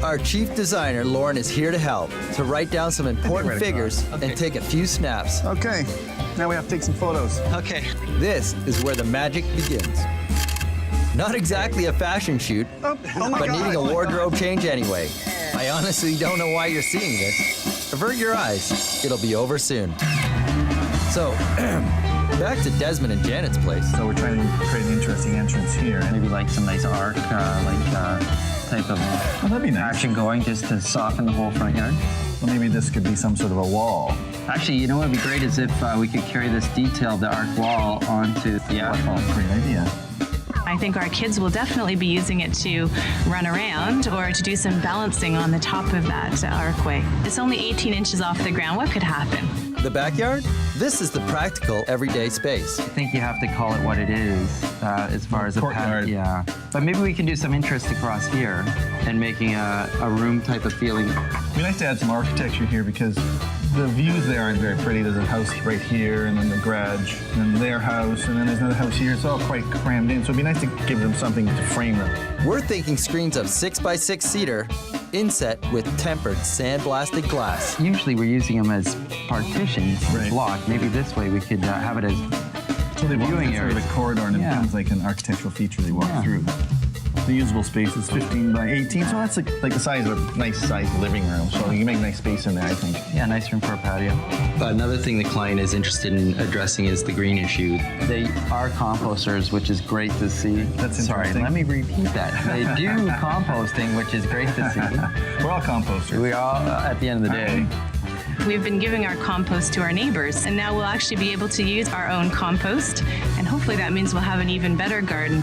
Our chief designer, Lauren, is here to help, to write down some important figures and take a few snaps. Okay, now we have to take some photos. Okay. This is where the magic begins. Not exactly a fashion shoot, Oh my but God. needing a wardrobe change anyway. I honestly don't know why you're seeing this. Avert your eyes. It'll be over soon. So, back to Desmond and Janet's place. So we're trying to create an interesting entrance here. Maybe like some nice arc, type of that'd be nice. action going just to soften the whole front yard. Well, maybe this could be some sort of a wall. Actually, what would be great is if we could carry this detail, the arc wall, onto the asphalt. Great idea. I think our kids will definitely be using it to run around or to do some balancing on the top of that archway. It's only 18 inches off the ground. What could happen? The backyard? This is the practical, everyday space. I think you have to call it what it is, as far as a Courtyard. Yeah. But maybe we can do some interest across here and making a room type of feeling. It'd be nice to add some architecture here because the views there aren't very pretty. There's a house right here, and then the garage, and then their house, and then there's another house here. It's all quite crammed in, so it'd be nice to give them something to frame them. We're thinking screens of 6x6 cedar, inset with tempered sandblasted glass. Usually we're using them as partitions, Right. block. Maybe this way we could have it as So they walk viewing through sort of areas. a corridor, and it Yeah. becomes like an architectural feature they walk through. The usable space is 15 by 18, so that's like the size of a nice size living room. So you can make nice space in there, I think. Yeah, nice room for a patio. Another thing the client is interested in addressing is the green issue. They are composters, which is great to see. That's Sorry, interesting. let me repeat that. They do composting, which is great to see. We're all composters. We all, at the end of the day. We've been giving our compost to our neighbors, and now we'll actually be able to use our own compost, and hopefully that means we'll have an even better garden.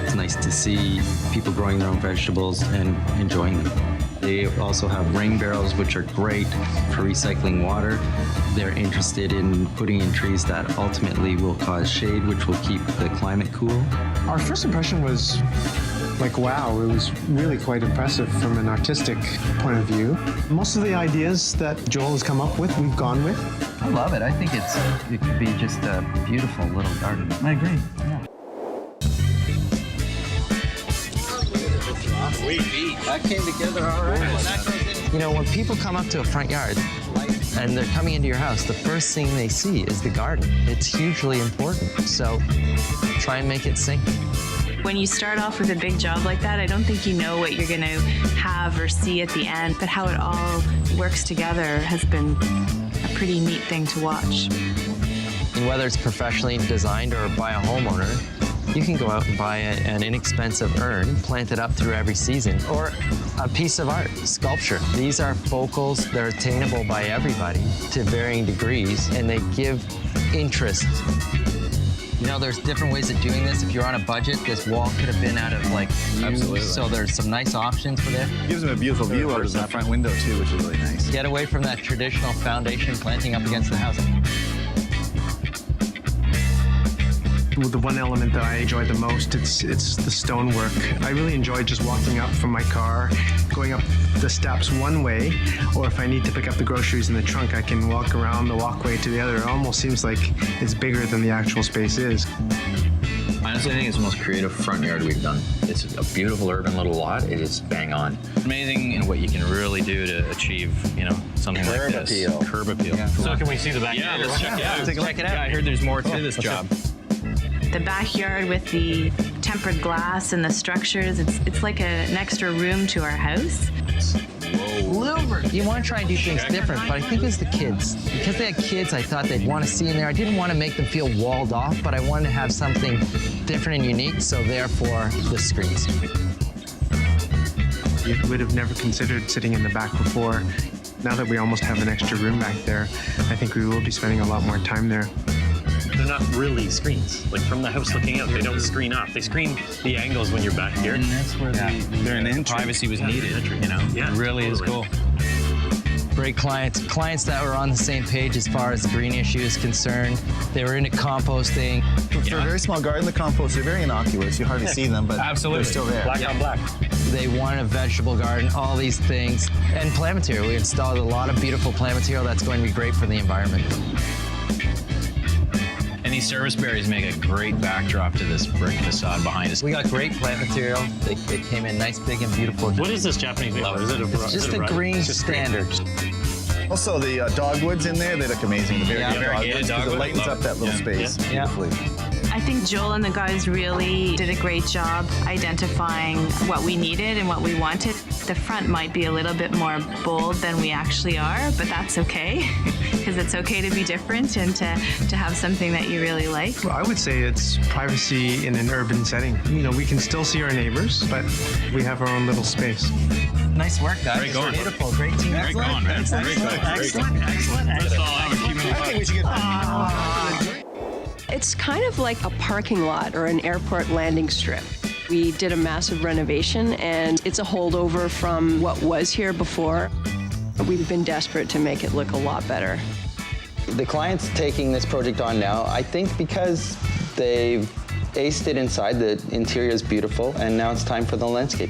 It's nice to see people growing their own vegetables and enjoying them. They also have rain barrels, which are great for recycling water. They're interested in putting in trees that ultimately will cause shade, which will keep the climate cool. Our first impression was like, wow, it was really quite impressive from an artistic point of view. Most of the ideas that Joel has come up with, we've gone with. I love it. I think it could be just a beautiful little garden. I agree. Yeah. That came together all right. You know, when people come up to a front yard and they're coming into your house, the first thing they see is the garden. It's hugely important. So try and make it sing. When you start off with a big job like that, I don't think you know what you're going to have or see at the end, but how it all works together has been a pretty neat thing to watch. And whether it's professionally designed or by a homeowner, you can go out and buy an inexpensive urn, plant it up through every season, or a piece of art, sculpture. These are focals, they're attainable by everybody to varying degrees, and they give interest. You know, there's different ways of doing this. If you're on a budget, this wall could have been out of like Absolutely. So there's some nice options for that. Gives them a beautiful view out of that front window too, which is really nice. Get away from that traditional foundation planting up against the house. The one element that I enjoy the most, it's the stonework. I really enjoy just walking up from my car, going up the steps one way, or if I need to pick up the groceries in the trunk, I can walk around the walkway to the other. It almost seems like it's bigger than the actual space is. Honestly, I think it's the most creative front yard we've done. It's a beautiful urban little lot. It is bang on. Amazing in what you can really do to achieve, you know, something Curb like this. appeal. Curb appeal. Yeah. So can we see the backyard? Yeah, let's check it out. Take a look. Check it out. Yeah, I heard there's more to this job. The backyard with the tempered glass and the structures, it's like an extra room to our house. You want to try and do things different, but I think it's the kids. Because they had kids, I thought they'd want to see in there. I didn't want to make them feel walled off, but I wanted to have something different and unique, so therefore the screens. You would have never considered sitting in the back before. Now that we almost have an extra room back there, I think we will be spending a lot more time there. They're not really screens. Like from the house looking out, they don't screen off. They screen the angles when you're back here. And that's where the privacy was needed, you know? Yeah, it really is cool. Great clients that were on the same page as far as the green issue is concerned. They were into composting. For a very small garden, the compost, they're very innocuous. You hardly see them, but they're still there. Black on black. They wanted a vegetable garden, all these things. And plant material. We installed a lot of beautiful plant material that's going to be great for the environment. And these service berries make a great backdrop to this brick facade behind us. We got great plant material. They came in nice, big, and beautiful. What is this Japanese maple? Is it a It's just a green standard. Also, the dogwoods in there, they look amazing. The very dogwoods, because it dogwood, lightens up that little space beautifully. I think Joel and the guys really did a great job identifying what we needed and what we wanted. The front might be a little bit more bold than we actually are, but that's okay, because it's okay to be different and to have something that you really like. Well, I would say it's privacy in an urban setting. You know, we can still see our neighbors, but we have our own little space. Nice work, guys. Great going. Beautiful. Great team. Great going, man. Excellent. That's all I was keeping I think we should get It's kind of like a parking lot or an airport landing strip. We did a massive renovation, and it's a holdover from what was here before. We've been desperate to make it look a lot better. The client's taking this project on now, I think because they've aced it inside, the interior is beautiful, and now it's time for the landscape.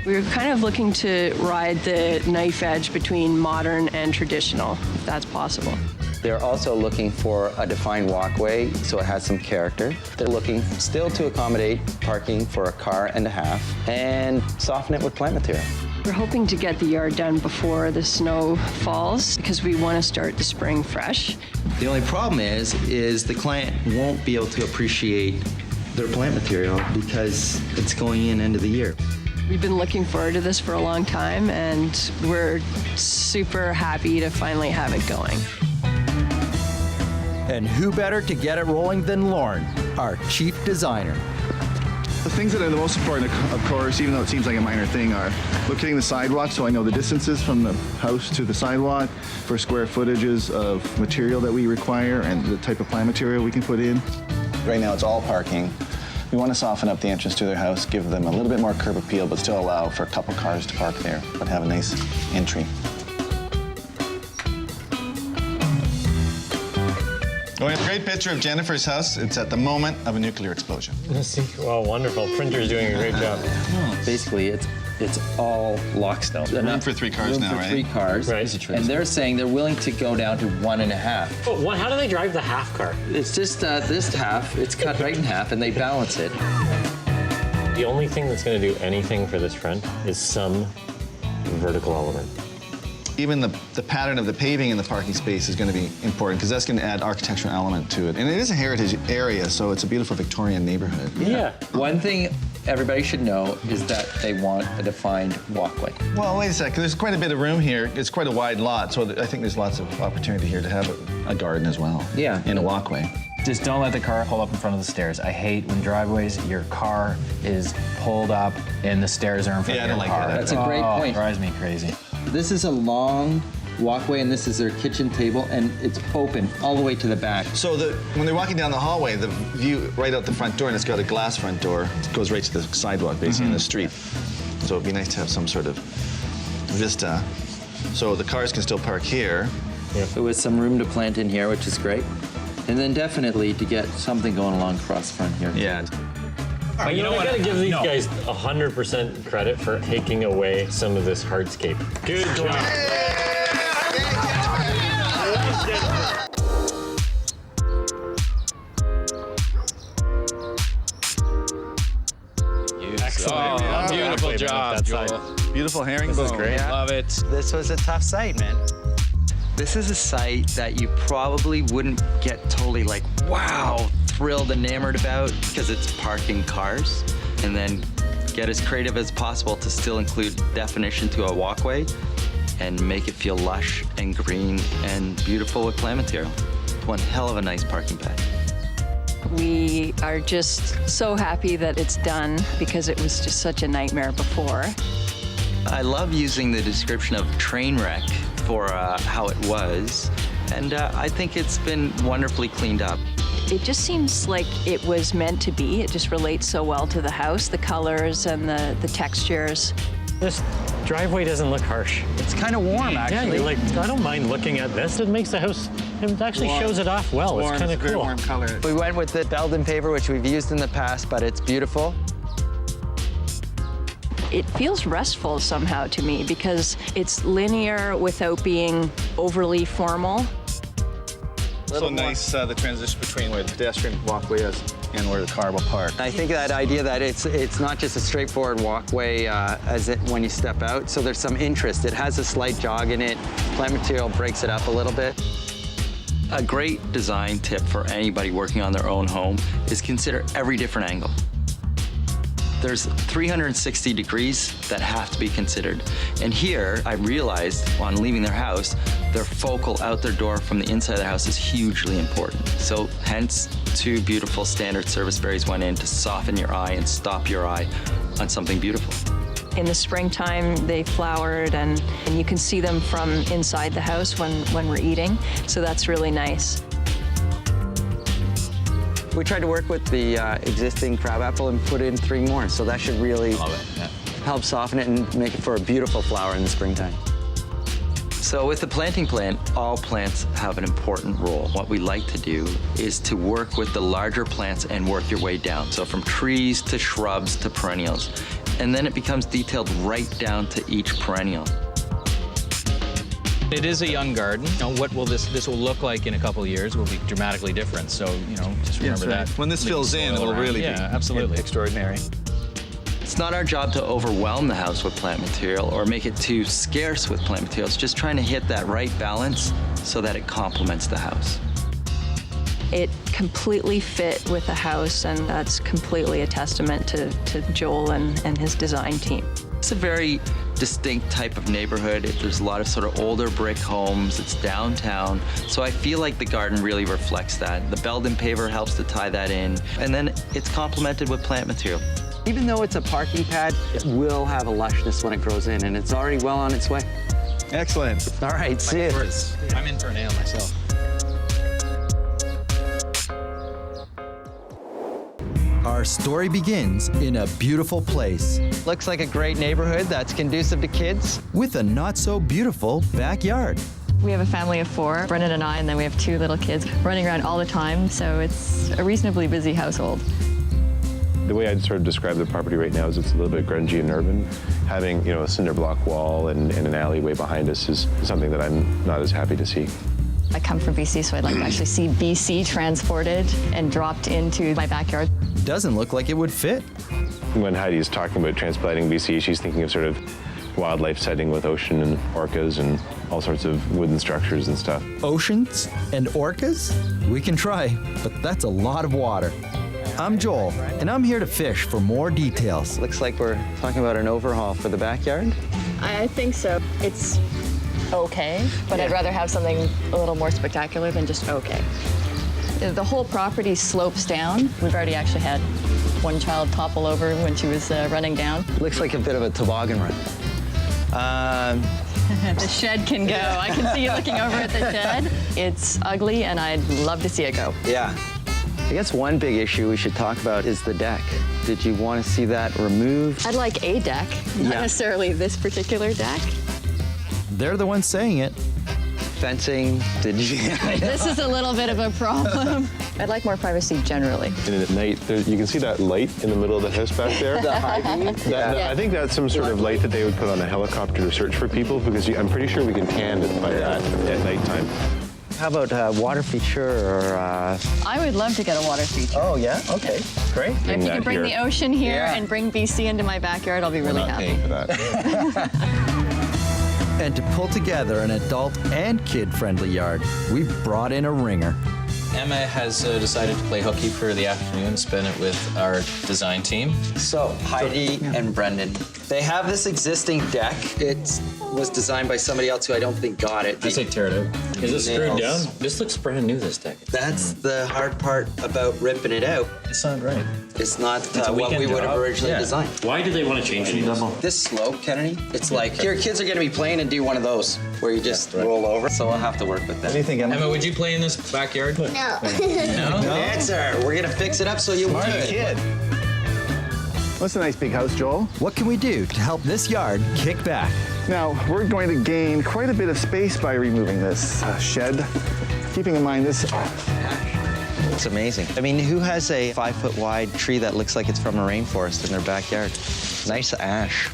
We were kind of looking to ride the knife edge between modern and traditional, if that's possible. They're also looking for a defined walkway, so it has some character. They're looking still to accommodate parking for a car and a half, and soften it with plant material. We're hoping to get the yard done before the snow falls, because we want to start the spring fresh. The only problem is the client won't be able to appreciate their plant material because it's going in end of the year. We've been looking forward to this for a long time, and we're super happy to finally have it going. And who better to get it rolling than Lauren, our chief designer. The things that are the most important, of course, even though it seems like a minor thing, are locating the sidewalk so I know the distances from the house to the sidewalk for square footages of material that we require and the type of plant material we can put in. Right now it's all parking. We want to soften up the entrance to their house, give them a little bit more curb appeal, but still allow for a couple cars to park there, but have a nice entry. We have a great picture of Jennifer's house. It's at the moment of a nuclear explosion. Well, wonderful. Printer's doing a great job. Basically, it's all lock stone. Room for 3 cars now, right? 3 cars. Right. And they're saying they're willing to go down to 1.5. Oh, how do they drive the half car? It's just this half, it's cut right in half, and they balance it. The only thing that's going to do anything for this front is some vertical element. Even the pattern of the paving in the parking space is going to be important because that's going to add architectural element to it. And it is a heritage area, so it's a beautiful Victorian neighborhood. Yeah. One thing everybody should know is that they want a defined walkway. Well, wait a second. There's quite a bit of room here. It's quite a wide lot, so I think there's lots of opportunity here to have a garden as well. Yeah. In a walkway. Just don't let the car pull up in front of the stairs. I hate when driveways, your car is pulled up and the stairs are in front of your car. That's a great point. It drives me crazy. This is a long walkway, and this is their kitchen table, and it's open all the way to the back. So when they're walking down the hallway, the view right out the front door, and it's got a glass front door, it goes right to the sidewalk, basically, in the street. So it'd be nice to have some sort of vista. So the cars can still park here. Yep. With some room to plant in here, which is great. And then definitely to get something going along across the front here. Yeah. But you know what? I gotta give these guys 100% credit for taking away some of this hardscape. Good job. Excellent. Oh, beautiful job, Joel. Beautiful herringbone. This is great. Yeah. Love it. This was a tough site, man. This is a site that you probably wouldn't get totally like, wow, thrilled, enamored about because it's parking cars, and then get as creative as possible to still include definition to a walkway and make it feel lush and green and beautiful with plant material. One hell of a nice parking pad. We are just so happy that it's done because it was just such a nightmare before. I love using the description of train wreck for how it was, and I think it's been wonderfully cleaned up. It just seems like it was meant to be. It just relates so well to the house, the colors and the textures. This driveway doesn't look harsh. It's kind of warm, actually. Yeah, I don't mind looking at this. It makes the house, it actually shows it off well. It's kind of cool. Warm color. We went with the Belden paper, which we've used in the past, but it's beautiful. It feels restful somehow to me because it's linear without being overly formal. So nice, the transition between where the pedestrian walkway is and where the car will park. I think that idea that it's not just a straightforward walkway when you step out, so there's some interest. It has a slight jog in it. Plant material breaks it up a little bit. A great design tip for anybody working on their own home is consider every different angle. There's 360 degrees that have to be considered. And here, I realized on leaving their house, their focal out their door from the inside of their house is hugely important. So hence, 2 beautiful standard service berries went in to soften your eye and stop your eye on something beautiful. In the springtime, they flowered, and you can see them from inside the house when we're eating, so that's really nice. We tried to work with the existing crabapple and put in 3 more, so that should really help soften it and make it for a beautiful flower in the springtime. So with the planting plant, all plants have an important role. What we like to do is to work with the larger plants and work your way down. So from trees to shrubs to perennials. And then it becomes detailed right down to each perennial. It is a young garden. You know, what will this will look like in a couple of years will be dramatically different. So, you know, just remember that. When this fills in, it'll really be absolutely extraordinary. It's not our job to overwhelm the house with plant material or make it too scarce with plant material. It's just trying to hit that right balance so that it complements the house. It completely fit with the house, and that's completely a testament to Joel and his design team. It's a very distinct type of neighborhood. There's a lot of sort of older brick homes. It's downtown. So I feel like the garden really reflects that. The Belden paver helps to tie that in. And then it's complemented with plant material. Even though it's a parking pad, it will have a lushness when it grows in, and it's already well on its way. Excellent. All right, see you. I'm in for an ale myself. Our story begins in a beautiful place. Looks like a great neighborhood that's conducive to kids. With a not-so-beautiful backyard. We have a family of 4, Brennan and I, and then we have 2 little kids running around all the time, so it's a reasonably busy household. The way I'd sort of describe the property right now is it's a little bit grungy and urban. Having, a cinder block wall and an alleyway behind us is something that I'm not as happy to see. I come from BC, so I'd like to actually see BC transported and dropped into my backyard. Doesn't look like it would fit. When Heidi's talking about transplanting BC, she's thinking of sort of wildlife setting with ocean and orcas and all sorts of wooden structures and stuff. Oceans and orcas? We can try, but that's a lot of water. I'm Joel, and I'm here to fish for more details. Looks like we're talking about an overhaul for the backyard. I think so. It's okay, but I'd rather have something a little more spectacular than just okay. The whole property slopes down. We've already actually had one child topple over when she was running down. Looks like a bit of a toboggan run. The shed can go. I can see you looking over at the shed. It's ugly, and I'd love to see it go. Yeah. I guess one big issue we should talk about is the deck. Did you want to see that removed? I'd like a deck, not necessarily this particular deck. They're the ones saying it. Fencing, did you? This is a little bit of a problem. I'd like more privacy generally. And at night, you can see that light in the middle of the house back there. The high beam? I think that's some sort of light that they would put on a helicopter to search for people, because I'm pretty sure we can tan it by that at nighttime. How about water feature or... I would love to get a water feature. Oh, yeah? Okay, great. If you can bring the ocean here and bring BC into my backyard, I'll be really happy. For that. And to pull together an adult and kid-friendly yard, we've brought in a ringer. Emma has decided to play hooky for the afternoon, spend it with our design team. So, Heidi and Brendan, they have this existing deck. It was designed by somebody else who I don't think got it. I say tear it out. Is it screwed down? This looks brand new, this deck. That's the hard part about ripping it out. It's not right. It's not what we would have originally designed. Why do they want to change it? This slope, Kennedy, it's like your kids are going to be playing and do one of those where you just roll over. So we'll have to work with that. What do you think, Emma? Emma, would you play in this backyard? No. No? Answer. We're going to fix it up so you Smart would. kid. What's a nice big house, Joel? What can we do to help this yard kick back? Now, we're going to gain quite a bit of space by removing this shed. Keeping in mind this... It's amazing. I mean, who has a 5-foot wide tree that looks like it's from a rainforest in their backyard? Nice ash.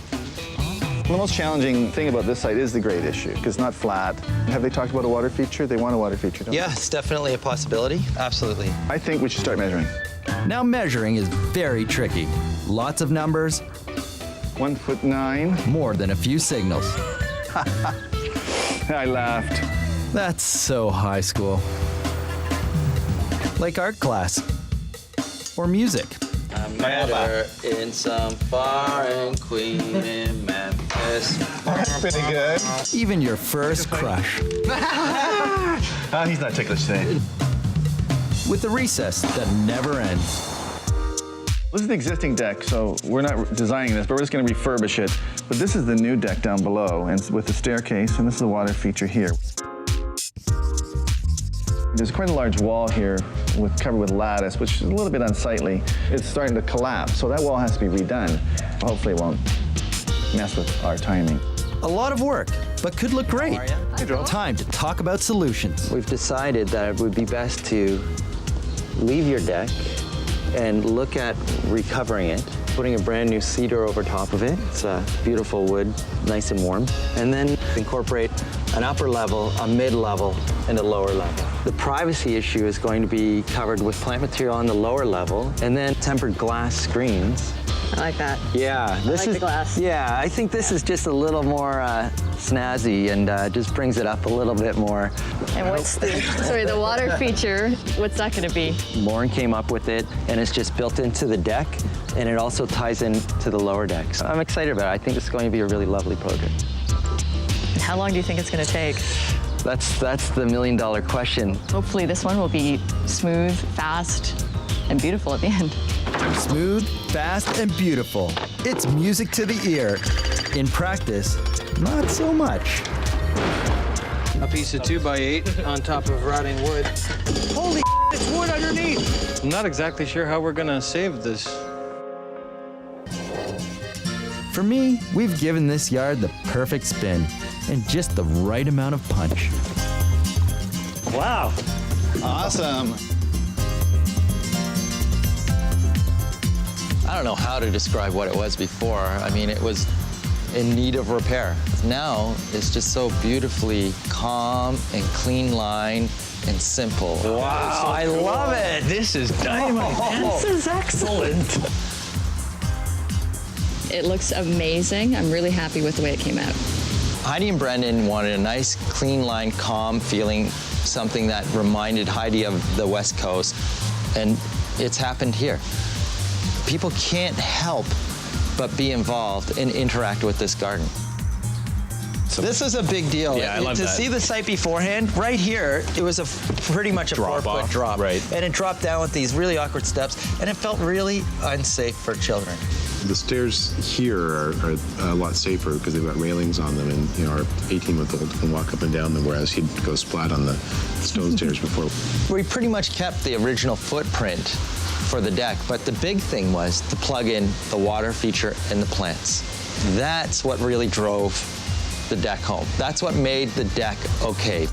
The most challenging thing about this site is the grade issue, because it's not flat. Have they talked about a water feature? They want a water feature, don't they? Yeah, it's definitely a possibility. Absolutely. I think we should start measuring. Now measuring is very tricky. Lots of numbers. 1'9". More than a few signals. I laughed. That's so high school. Like art class. Or music. I met her in some foreign queen in Memphis. That's pretty good. Even your first crush. Oh, he's not ticklish today. With a recess that never ends. This is the existing deck, so we're not designing this, but we're just going to refurbish it. But this is the new deck down below, and with the staircase, and this is the water feature here. There's quite a large wall here covered with lattice, which is a little bit unsightly. It's starting to collapse, so that wall has to be redone. Hopefully it won't mess with our timing. A lot of work, but could look great. Time to talk about solutions. We've decided that it would be best to leave your deck and look at recovering it, putting a brand new cedar over top of it. It's a beautiful wood, nice and warm. And then incorporate an upper level, a mid-level, and a lower level. The privacy issue is going to be covered with plant material on the lower level, and then tempered glass screens I like that. Yeah, this like is the glass. Yeah, I think this is just a little more snazzy and just brings it up a little bit more. And what's the water feature? What's that going to be? Lauren came up with it, and it's just built into the deck, and it also ties into the lower deck. So I'm excited about it. I think it's going to be a really lovely project. How long do you think it's going to take? That's the million-dollar question. Hopefully this one will be smooth, fast, and beautiful at the end. Smooth, fast, and beautiful. It's music to the ear. In practice, not so much. A piece of 2x8 on top of rotting wood. Holy it's wood underneath! I'm not exactly sure how we're gonna save this. For me, we've given this yard the perfect spin and just the right amount of punch. Wow. Awesome. I don't know how to describe what it was before. I mean, it was in need of repair. Now, it's just so beautifully calm and clean line and simple. Wow, I love it. This is dynamite. This is excellent. It looks amazing. I'm really happy with the way it came out. Heidi and Brendan wanted a nice, clean line, calm feeling, something that reminded Heidi of the West Coast, and it's happened here. People can't help but be involved and interact with this garden. So this is a big deal. Yeah, I love to that. see the site beforehand, right here, it was pretty much a 4-foot drop. Right. And it dropped down with these really awkward steps, and it felt really unsafe for children. The stairs here are a lot safer because they've got railings on them, and our 18-month-old can walk up and down them, whereas he'd go splat on the stone stairs before. We pretty much kept the original footprint for the deck, but the big thing was to plug in the water feature and the plants. That's what really drove the deck home. That's what made the deck okay.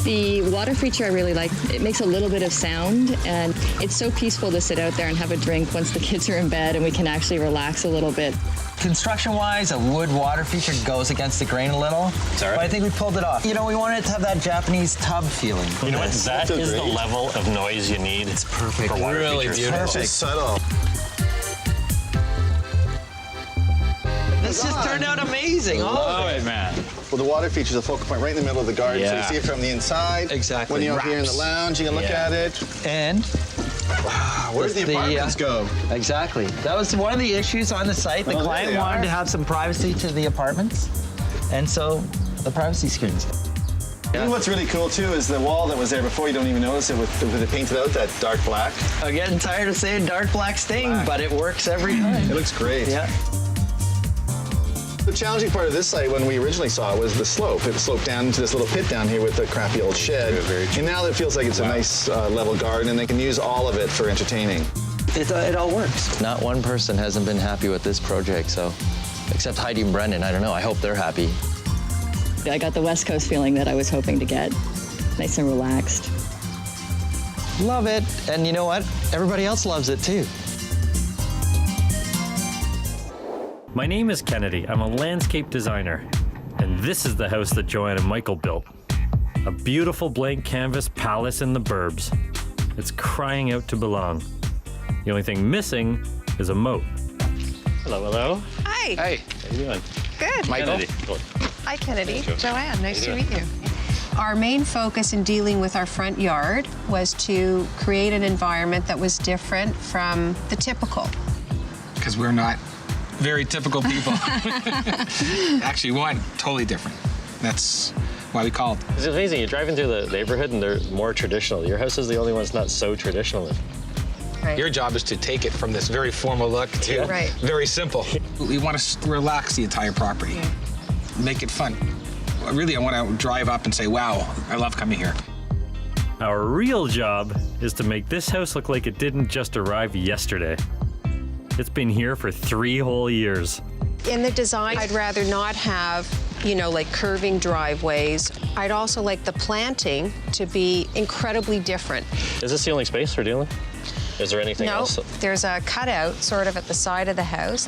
The water feature I really like. It makes a little bit of sound, and it's so peaceful to sit out there and have a drink once the kids are in bed and we can actually relax a little bit. Construction-wise, a wood water feature goes against the grain a little, but I think we pulled it off. You know, we wanted it to have that Japanese tub feeling. You know what? That is the level of noise you need. It's perfect. For water Really features. beautiful. Perfect. Subtle. This just turned out amazing. All Love of it, man. Well, the water feature is a focal point right in the middle of the garden, so you Yeah. see it from the inside. Exactly. When you're up here in the Wraps. lounge, you can look Yeah. at it. And Where do the apartments go? Exactly. That was one of the issues on the site. The Oh, there client they wanted are. to have some privacy to the apartments, and so the privacy screens. You know what's really cool too is the wall that was there before. You don't even notice it with it painted out that dark black. I'm getting tired of saying dark black stain, but it works every time. It looks great. Yeah. The challenging part of this site when we originally saw it was the slope. It sloped down into this little pit down here with the crappy old shed. And now it feels like it's a nice level garden, and they can use all of it for entertaining. It all works. Not one person hasn't been happy with this project, so except Heidi and Brendan. I don't know. I hope they're happy. I got the West Coast feeling that I was hoping to get. Nice and relaxed. Love it. And you know what? Everybody else loves it too. My name is Kennedy. I'm a landscape designer, and this is the house that Joanne and Michael built. A beautiful blank canvas palace in the burbs. It's crying out to belong. The only thing missing is a moat. Hello, hello. Hi. Hey. How you doing? Good. Michael. Kennedy. Hi, Kennedy. Joanne, nice to How you meet you. Our main focus in dealing with our front yard was to create an environment that was different from the typical. Because we're not very typical people. Actually, one, totally different. That's why we called. It's amazing. You're driving through the neighborhood and they're more traditional. Your house is the only one that's not so traditional. Right. Your job is to take it from this very formal look to Right. very simple. We want to relax the entire property, make it fun. Really, I want to drive up and say, wow, I love coming here. Our real job is to make this house look like it didn't just arrive yesterday. It's been here for 3 whole years. In the design, I'd rather not have, like curving driveways. I'd also like the planting to be incredibly different. Is this the only space we're dealing? Is there anything No, else? there's a cutout sort of at the side of the house.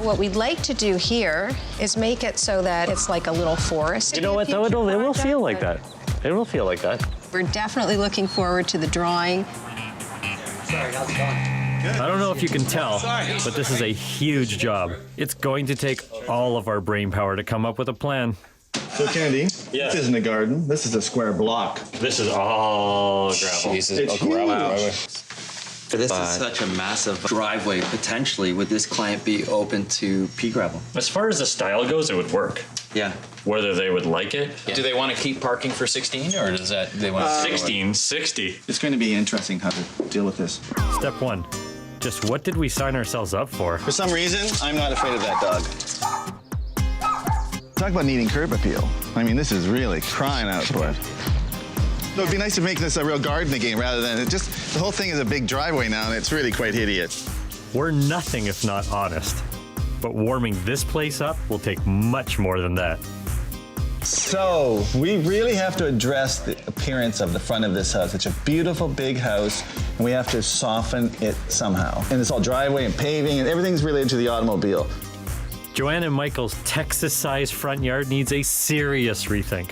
What we'd like to do here is make it so that it's like a little forest. You know what, though? It will feel like that. It will feel like that. We're definitely looking forward to the drawing. Sorry, how's it going? I don't know if you can tell, but this is a huge job. It's going to take all of our brain power to come up with a plan. So, Kennedy, this isn't a garden. This is a square block. This is all gravel. Jesus, it's huge. This is such a massive driveway. Potentially, would this client be open to pea gravel? As far as the style goes, it would work. Yeah. Whether they would like it. Do they want to keep parking for 16, or does that they want to 16, 60? It's going to be interesting how to deal with this. Step 1. Just what did we sign ourselves up for? For some reason, I'm not afraid of that dog. Talk about needing curb appeal. I mean, this is really crying out for it. So it'd be nice to make this a real garden again rather than the whole thing is a big driveway now and it's really quite hideous. We're nothing if not honest. But warming this place up will take much more than that. So we really have to address the appearance of the front of this house. It's a beautiful big house and we have to soften it somehow. And it's all driveway and paving and everything's related to the automobile. Joanne and Michael's Texas-sized front yard needs a serious rethink.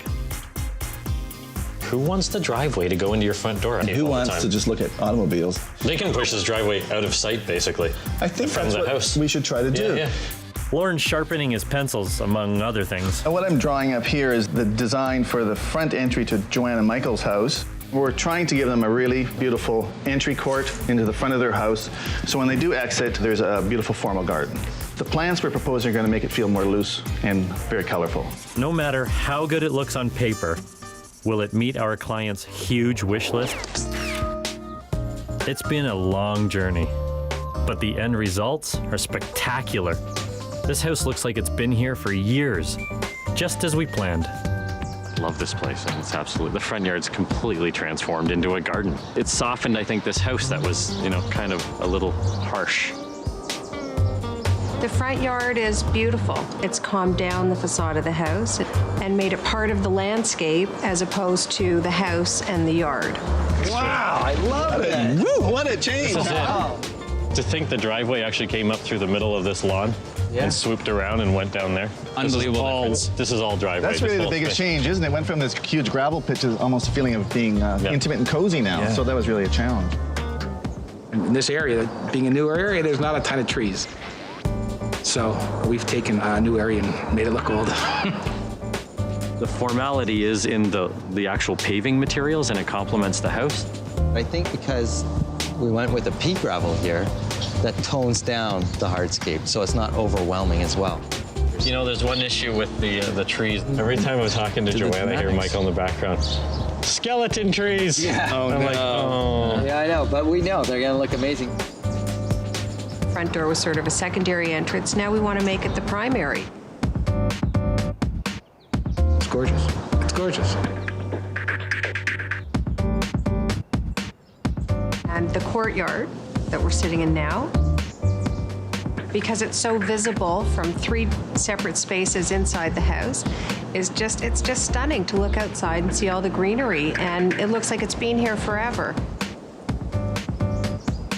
Who wants the driveway to go into your front door? And who wants to just look at automobiles? They can push this driveway out of sight, basically. I think from that's the what house. we should try to do. Yeah. Lauren's sharpening his pencils, among other things. And what I'm drawing up here is the design for the front entry to Joanne and Michael's house. We're trying to give them a really beautiful entry court into the front of their house. So when they do exit, there's a beautiful formal garden. The plans we're proposing are going to make it feel more loose and very colorful. No matter how good it looks on paper, will it meet our client's huge wish list? It's been a long journey, but the end results are spectacular. This house looks like it's been here for years, just as we planned. Love this place, and it's absolutely, the front yard's completely transformed into a garden. It's softened, I think, this house that was, kind of a little harsh. The front yard is beautiful. It's calmed down the facade of the house and made it part of the landscape as opposed to the house and the yard. Wow, I love it. Woo, what a change. This is it. To think the driveway actually came up through the middle of this lawn and swooped around and went down there. Unbelievable difference. This is all driveway. That's really the biggest change, isn't it? It went from this huge gravel pit to almost a feeling of being intimate and cozy now. Yeah. So that was really a challenge. In this area, being a newer area, there's not a ton of trees. So we've taken a new area and made it look old. The formality is in the actual paving materials, and it complements the house. I think because we went with the pea gravel here, that tones down the hardscape, so it's not overwhelming as well. There's one issue with the trees. Every time I'm talking to Joanne, I hear Michael in the background. Skeleton trees! Yeah. Oh, I'm like, oh. Yeah, I know, but we know they're gonna look amazing. Front door was sort of a secondary entrance. Now we want to make it the primary. It's gorgeous. It's gorgeous. And the courtyard that we're sitting in now, because it's so visible from 3 separate spaces inside the house, it's just stunning to look outside and see all the greenery, and it looks like it's been here forever.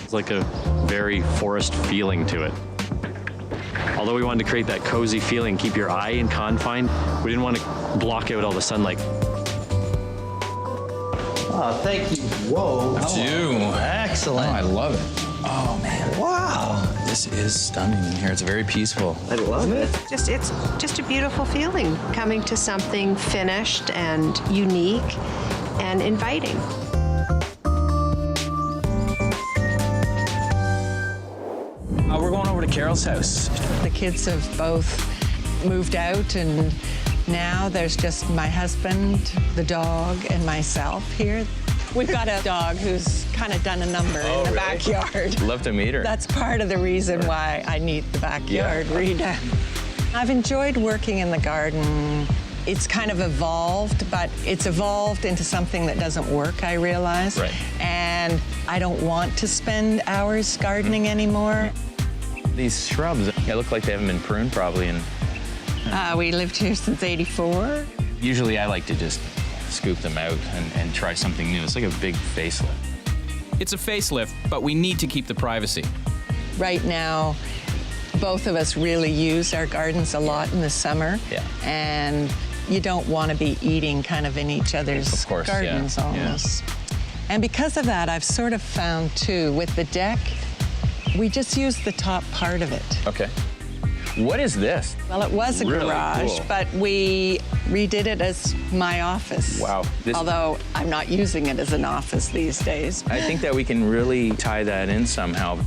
It's like a very forest feeling to it. Although we wanted to create that cozy feeling, keep your eye in confine, we didn't want to block out all the sunlight. Oh, thank you. Whoa. Excellent. Oh, I love it. Oh man. Wow. This is stunning in here. It's very peaceful. I love it. It's just a beautiful feeling coming to something finished and unique and inviting. We're going over to Carol's house. The kids have both moved out, and now there's just my husband, the dog, and myself here. We've got a dog who's kind of done a number in the backyard. Love to meet her. That's part of the reason why I need the backyard Rita. I've enjoyed working in the garden. It's kind of evolved, but it's evolved into something that doesn't work, I realize. Right. And I don't want to spend hours gardening anymore. These shrubs, they look like they haven't been pruned probably. And We lived here since '84. usually I like to just scoop them out and try something new. It's like a big facelift. It's a facelift, but we need to keep the privacy. Right now, both of us really use our gardens a lot in the summer. Yeah. And you don't want to be eating kind of in each other's gardens almost. And because of that, I've sort of found too, with the deck, we just use the top part of it. Okay. What is this? Well, it was a garage, cool. but we redid it as my office. Wow. Although I'm not using it as an office these days. I think that we can really tie that in somehow.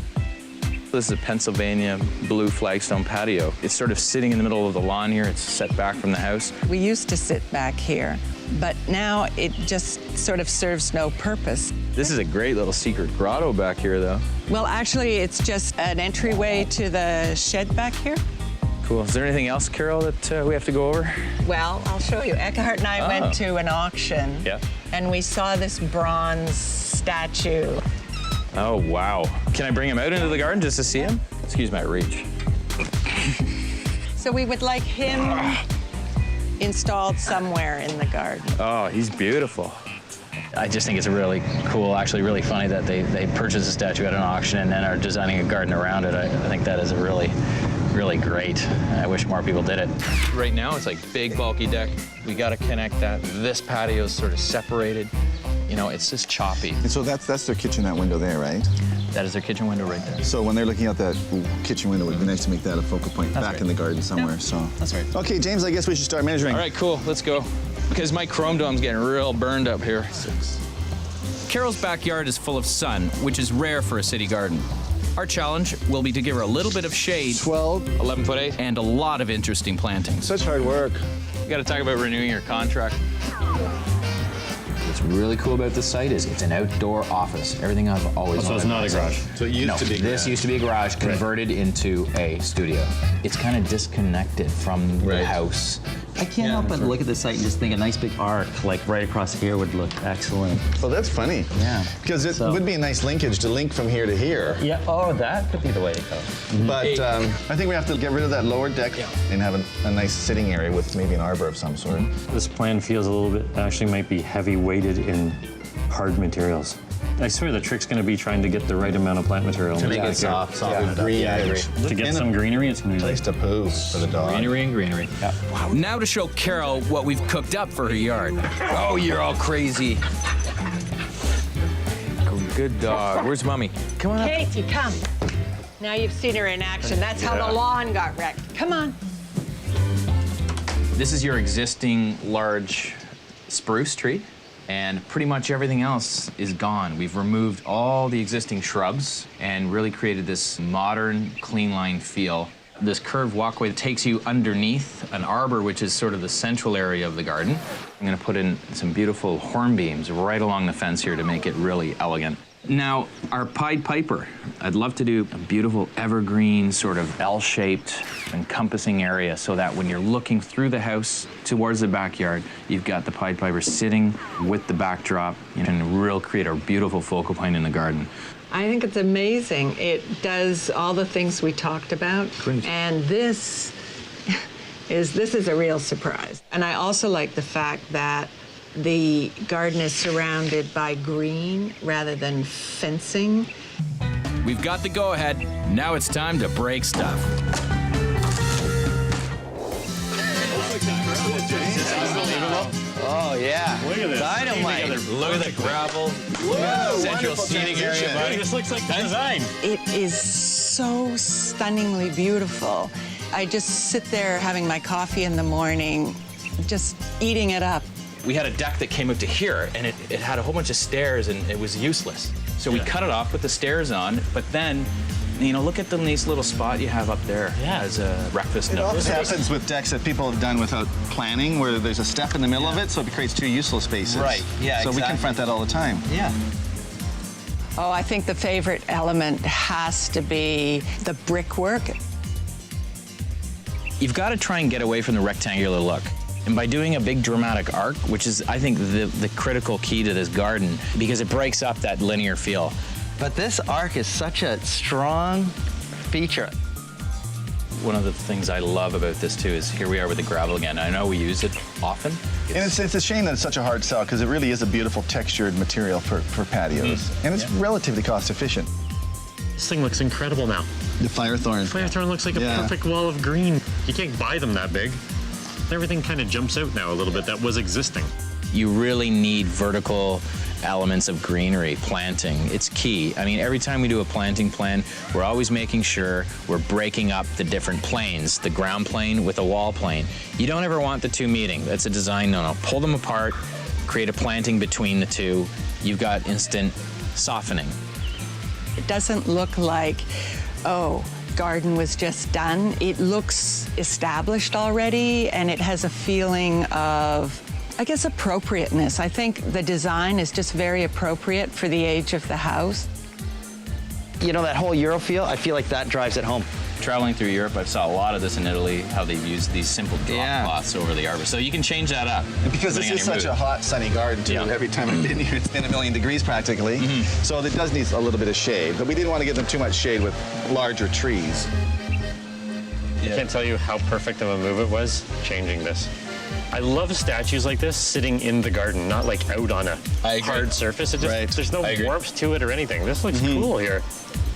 This is a Pennsylvania blue flagstone patio. It's sort of sitting in the middle of the lawn here. It's set back from the house. We used to sit back here, but now it just sort of serves no purpose. This is a great little secret grotto back here, though. Well, actually, it's just an entryway to the shed back here. Cool. Is there anything else, Carol, that we have to go over? Well, I'll show you. Eckhart and I went to an auction, and we saw this bronze statue. Oh, wow. Can I bring him out into the garden just to see him? Excuse my reach. So we would like him installed somewhere in the garden. Oh, he's beautiful. I just think it's really cool, actually really funny that they purchased a statue at an auction and then are designing a garden around it. I think that is a really great. I wish more people did it. Right now, it's like big, bulky deck. We got to connect that. This patio is sort of separated. You know, it's just choppy. And so that's their kitchen, that window there, right? That is their kitchen window right there. So when they're looking out that kitchen window, it would be nice to make that a focal point back in the garden somewhere. So that's right. Okay, James, I guess we should start measuring. All right, cool. Let's go. Because my chrome dome's getting real burned up here. Carol's backyard is full of sun, which is rare for a city garden. Our challenge will be to give her a little bit of shade, 11'8", and a lot of interesting plantings. Such hard work. You got to talk about renewing your contract. What's really cool about this site is it's an outdoor office. Everything I've always wanted. So it's not a garage. So it used to be. This used to be a garage converted into a studio. It's kind of disconnected from the house. I can't help but look at the site and just think a nice big arc, like right across here, would look excellent. Well, that's funny. Yeah. Because it would be a nice linkage to link from here to here. Yeah. Oh, that could be the way to go. But I think we have to get rid of that lower deck and have a nice sitting area with maybe an arbor of some sort. This plan feels a little bit, actually might be heavy weighted in hard materials. I swear the trick's going to be trying to get the right amount of plant material. To make it soft with green edge. To get some greenery, it's going to be place to poo for the dog. Greenery and greenery. Yeah. Wow. Now to show Carol what we've cooked up for her yard. Oh, you're all crazy. Good dog. Where's Mommy? Come on up. Katie, come. Now you've seen her in action. That's how the lawn got wrecked. Come on. This is your existing large spruce tree, and pretty much everything else is gone. We've removed all the existing shrubs and really created this modern, clean line feel. This curved walkway takes you underneath an arbor, which is sort of the central area of the garden. I'm gonna put in some beautiful hornbeams right along the fence here to make it really elegant. Now, our Pied Piper. I'd love to do a beautiful evergreen, sort of L-shaped, encompassing area so that when you're looking through the house towards the backyard, you've got the Pied Piper sitting with the backdrop and really create a beautiful focal point in the garden. I think it's amazing. It does all the things we talked about. Great. And this is a real surprise. And I also like the fact that the garden is surrounded by green rather than fencing. We've got the go-ahead. Now it's time to break stuff. Oh, yeah. Look at this. Dynamite. Look at the gravel. Central seating area. Buddy, this looks like the design. It is so stunningly beautiful. I just sit there having my coffee in the morning, just eating it up. We had a deck that came up to here, and it had a whole bunch of stairs, and it was useless. So we cut it off, put the stairs on, but then, look at the nice little spot you have up there as a breakfast nook. It often happens with decks that people have done without planning, where there's a step in the middle of it, so it creates two useless spaces. Right, yeah, So we confront that all the time. Yeah. Oh, I think the favorite element has to be the brickwork. You've got to try and get away from the rectangular look. And by doing a big dramatic arc, which is, I think, the critical key to this garden, because it breaks up that linear feel. But this arc is such a strong feature. One of the things I love about this, too, is here we are with the gravel again. I know we use it often. And it's a shame that it's such a hard sell, because it really is a beautiful textured material for patios. And it's relatively cost efficient. This thing looks incredible now. The Firethorn. Firethorn looks like a perfect wall of green. You can't buy them that big. Everything kind of jumps out now a little bit that was existing. You really need vertical elements of greenery, planting. It's key. I mean, every time we do a planting plan, we're always making sure we're breaking up the different planes, the ground plane with a wall plane. You don't ever want the two meeting. That's a design no-no. Pull them apart, create a planting between the two. You've got instant softening. It doesn't look like, oh, garden was just done. It looks established already, and it has a feeling of, I guess, appropriateness. I think the design is just very appropriate for the age of the house. You know, that whole Euro feel, I feel like that drives it home. Traveling through Europe, I've saw a lot of this in Italy, how they've used these simple drop cloths over the arbor. So you can change that up. And because this is such a hot, sunny garden, too, every time I've been here, it's been 1,000,000 degrees practically. So it does need a little bit of shade, but we didn't want to give them too much shade with larger trees. I can't tell you how perfect of a move it was changing this. I love statues like this sitting in the garden, not like out on a hard surface. It just, there's no warmth to it or anything. This looks cool here.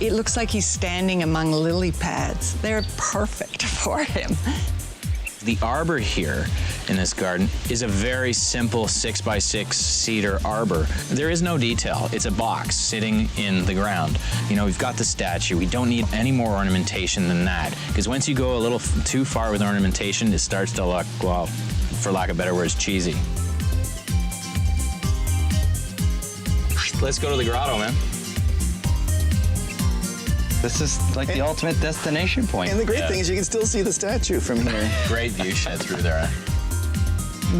It looks like he's standing among lily pads. They're perfect for him. The arbor here in this garden is a very simple 6x6 cedar arbor. There is no detail. It's a box sitting in the ground. You know, we've got the statue. We don't need any more ornamentation than that. Because once you go a little too far with ornamentation, it starts to look, well, for lack of better words, cheesy. Let's go to the grotto, man. This is like the ultimate destination point. And the great thing is you can still see the statue from here. Great view shed through there.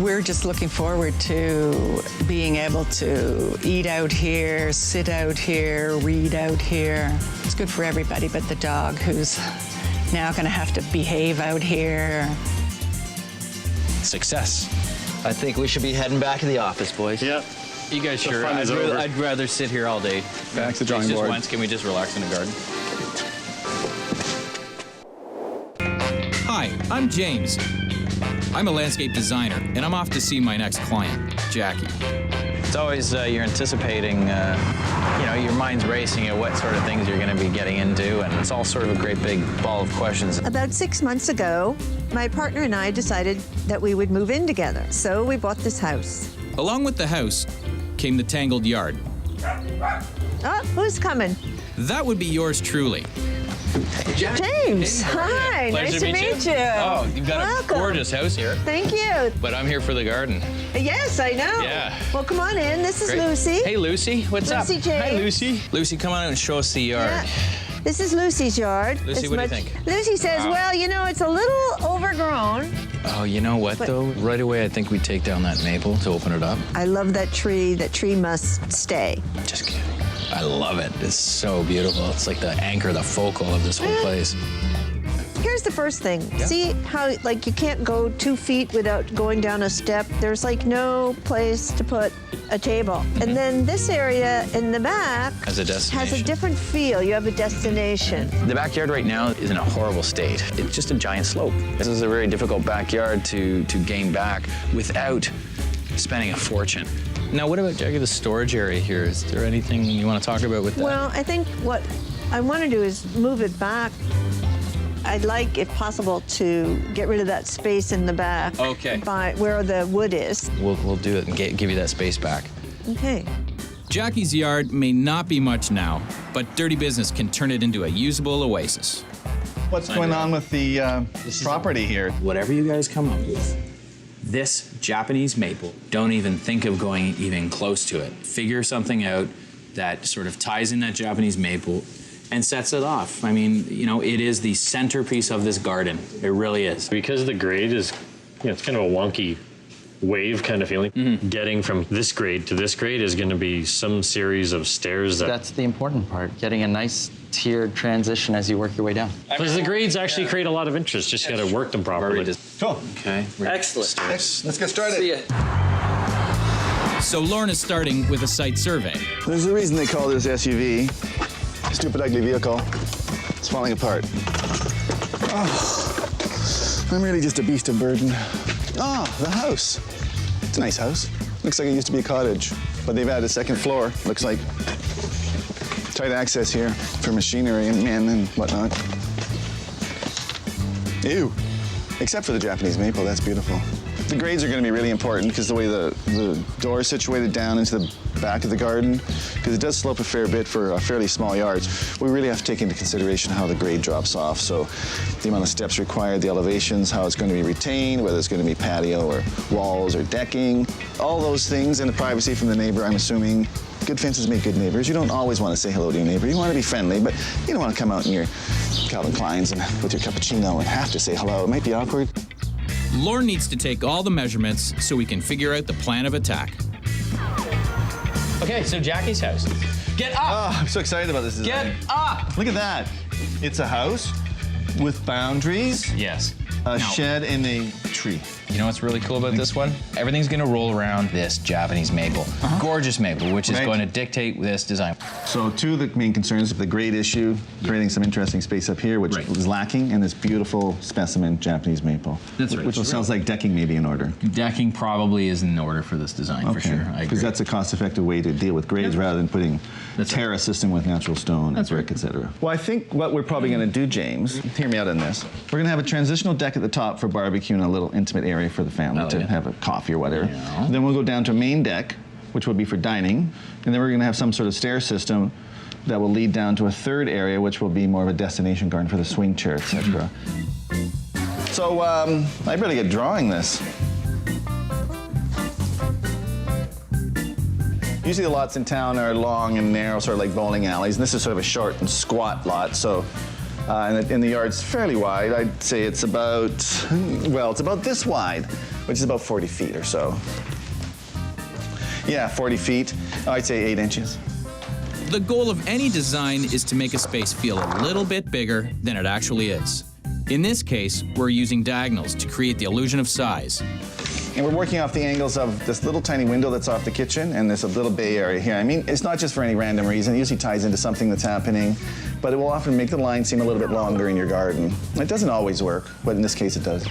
We're just looking forward to being able to eat out here, sit out here, read out here. It's good for everybody but the dog, who's now going to have to behave out here. Success. I think we should be heading back to the office, boys. Yep. You guys The sure? fun is over. I'd rather sit here all day. Back to the drawing Just board. once, can we just relax in the garden? Hi, I'm James. I'm a landscape designer, and I'm off to see my next client, Jackie. It's always you're anticipating, you know, your mind's racing at what sort of things you're going to be getting into, and it's all sort of a great big ball of questions. About 6 months ago, my partner and I decided that we would move in together, so we bought this house. Along with the house came the tangled yard. Oh, who's coming? That would be yours truly. James, hi, nice to meet you. Oh, you've got a gorgeous house here. Thank you. But I'm here for the garden. Yes, I know. Yeah. Well, come on in. This is Great. Lucy. Hey, Lucy. What's up? Lucy James. Hi, Lucy. Lucy, come on out and show us the yard. Yeah. This is Lucy's yard. Lucy, It's what do you think? Lucy says, Wow. well, you know, it's a little overgrown. Oh, you know what, though? Right away, I think we take down that maple to open it up. I love that tree. That tree must stay. Just kidding. I love it. It's so beautiful. It's like the anchor, the focal of this whole place. Here's the first thing. See how, like, you can't go 2 feet without going down a step? There's, like, no place to put a table. And then this area in the back As a destination. has a different feel. You have a destination. The backyard right now is in a horrible state. It's just a giant slope. This is a very difficult backyard to gain back without spending a fortune. Now, what about, Jackie, the storage area here? Is there anything you want to talk about with that? Well, I think what I want to do is move it back. I'd like, if possible, to get rid of that space in the back. Okay. By where the wood is. We'll do it and give you that space back. Okay. Jackie's yard may not be much now, but dirty business can turn it into a usable oasis. What's going on with the property here? Whatever you guys come up with. This Japanese maple, don't even think of going even close to it. Figure something out that sort of ties in that Japanese maple and sets it off. I mean, you know, it is the centerpiece of this garden. It really is. Because the grade is, you know, it's kind of a wonky wave kind of feeling. Getting from this grade to this grade is going to be some series of stairs. That's the important part, getting a nice tiered transition as you work your way down. Because the grades actually create a lot of interest, just got to work them properly. Cool. Okay. Excellent. Let's get started. See ya. So Lauren is starting with a site survey. There's a reason they call this SUV. Stupid, ugly vehicle. It's falling apart. Oh, I'm really just a beast of burden. Oh, the house. It's a nice house. Looks like it used to be a cottage, but they've added a second floor. Looks like tight access here for machinery and men and whatnot. Ew. except for the Japanese maple. That's beautiful. The grades are going to be really important because the way the door is situated down into the back of the garden, because it does slope a fair bit for a fairly small yard. We really have to take into consideration how the grade drops off. So the amount of steps required, the elevations, how it's going to be retained, whether it's going to be patio or walls or decking, all those things, and the privacy from the neighbor, I'm assuming. Good fences make good neighbors. You don't always want to say hello to your neighbor. You want to be friendly, but you don't want to come out in your Calvin Kleins and with your cappuccino and have to say hello. It might be awkward. Lorne needs to take all the measurements so we can figure out the plan of attack. Okay, so Jackie's house. Get up! Oh, I'm so excited about this design. Get up! Look at that. It's a house with boundaries. Yes. A shed and a tree. You know what's really cool about this one? Everything's gonna roll around this Japanese maple. Gorgeous maple, which is going to dictate this design. So two of the main concerns, the grade issue, creating some interesting space up here, which is lacking, and this beautiful specimen Japanese maple. That's right. Which sounds like decking may be in order. Decking probably is in order for this design, for sure. Because that's a cost-effective way to deal with grades rather than putting a terrace system with natural stone and brick, etc. Well, I think what we're probably going to do, James, hear me out on this. We're going to have a transitional deck at the top for barbecue and a little intimate area for the family to have a coffee or whatever. Then we'll go down to a main deck, which will be for dining, and then we're going to have some sort of stair system that will lead down to a third area, which will be more of a destination garden for the swing chair, etc. So I better get drawing this. Usually the lots in town are long and narrow, sort of like bowling alleys, and this is sort of a short and squat lot, so and the yard's fairly wide. I'd say it's about, well, it's about this wide, which is about 40 feet or so. Yeah, 40 feet. I'd say 8 inches. The goal of any design is to make a space feel a little bit bigger than it actually is. In this case, we're using diagonals to create the illusion of size. And we're working off the angles of this little tiny window that's off the kitchen and this little bay area here. I mean, it's not just for any random reason. It usually ties into something that's happening, but it will often make the line seem a little bit longer in your garden. It doesn't always work, but in this case it does.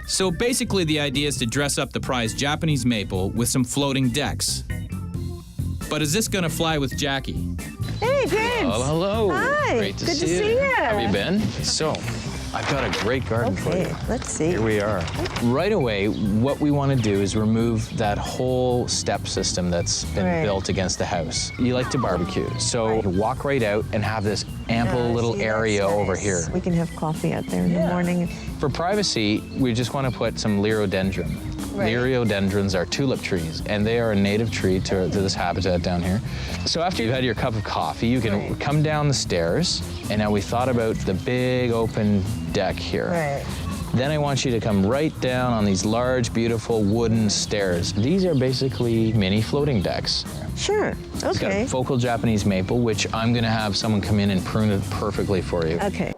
So basically the idea is to dress up the prized Japanese maple with some floating decks. But is this gonna fly with Jackie? Hey, James. Hello. Hi. Great to Good see to you. see you. How have you been? So, I've got a great garden for you. Let's see. Here we are. Right away, what we want to do is remove that whole step system that's been built against the house. You like to barbecue, so you walk right out and have this ample little area over here. We can have coffee out there in the morning. For privacy, we just want to put some liriodendron. Liriodendrons are tulip trees, and they are a native tree to this habitat down here. So after you've had your cup of coffee, you can come down the stairs, and now we thought about the big open deck here. Then I want you to come right down on these large, beautiful wooden stairs. These are basically mini floating decks. Sure, It's got a focal Japanese maple, which I'm gonna have someone come in and prune it perfectly for you. Okay.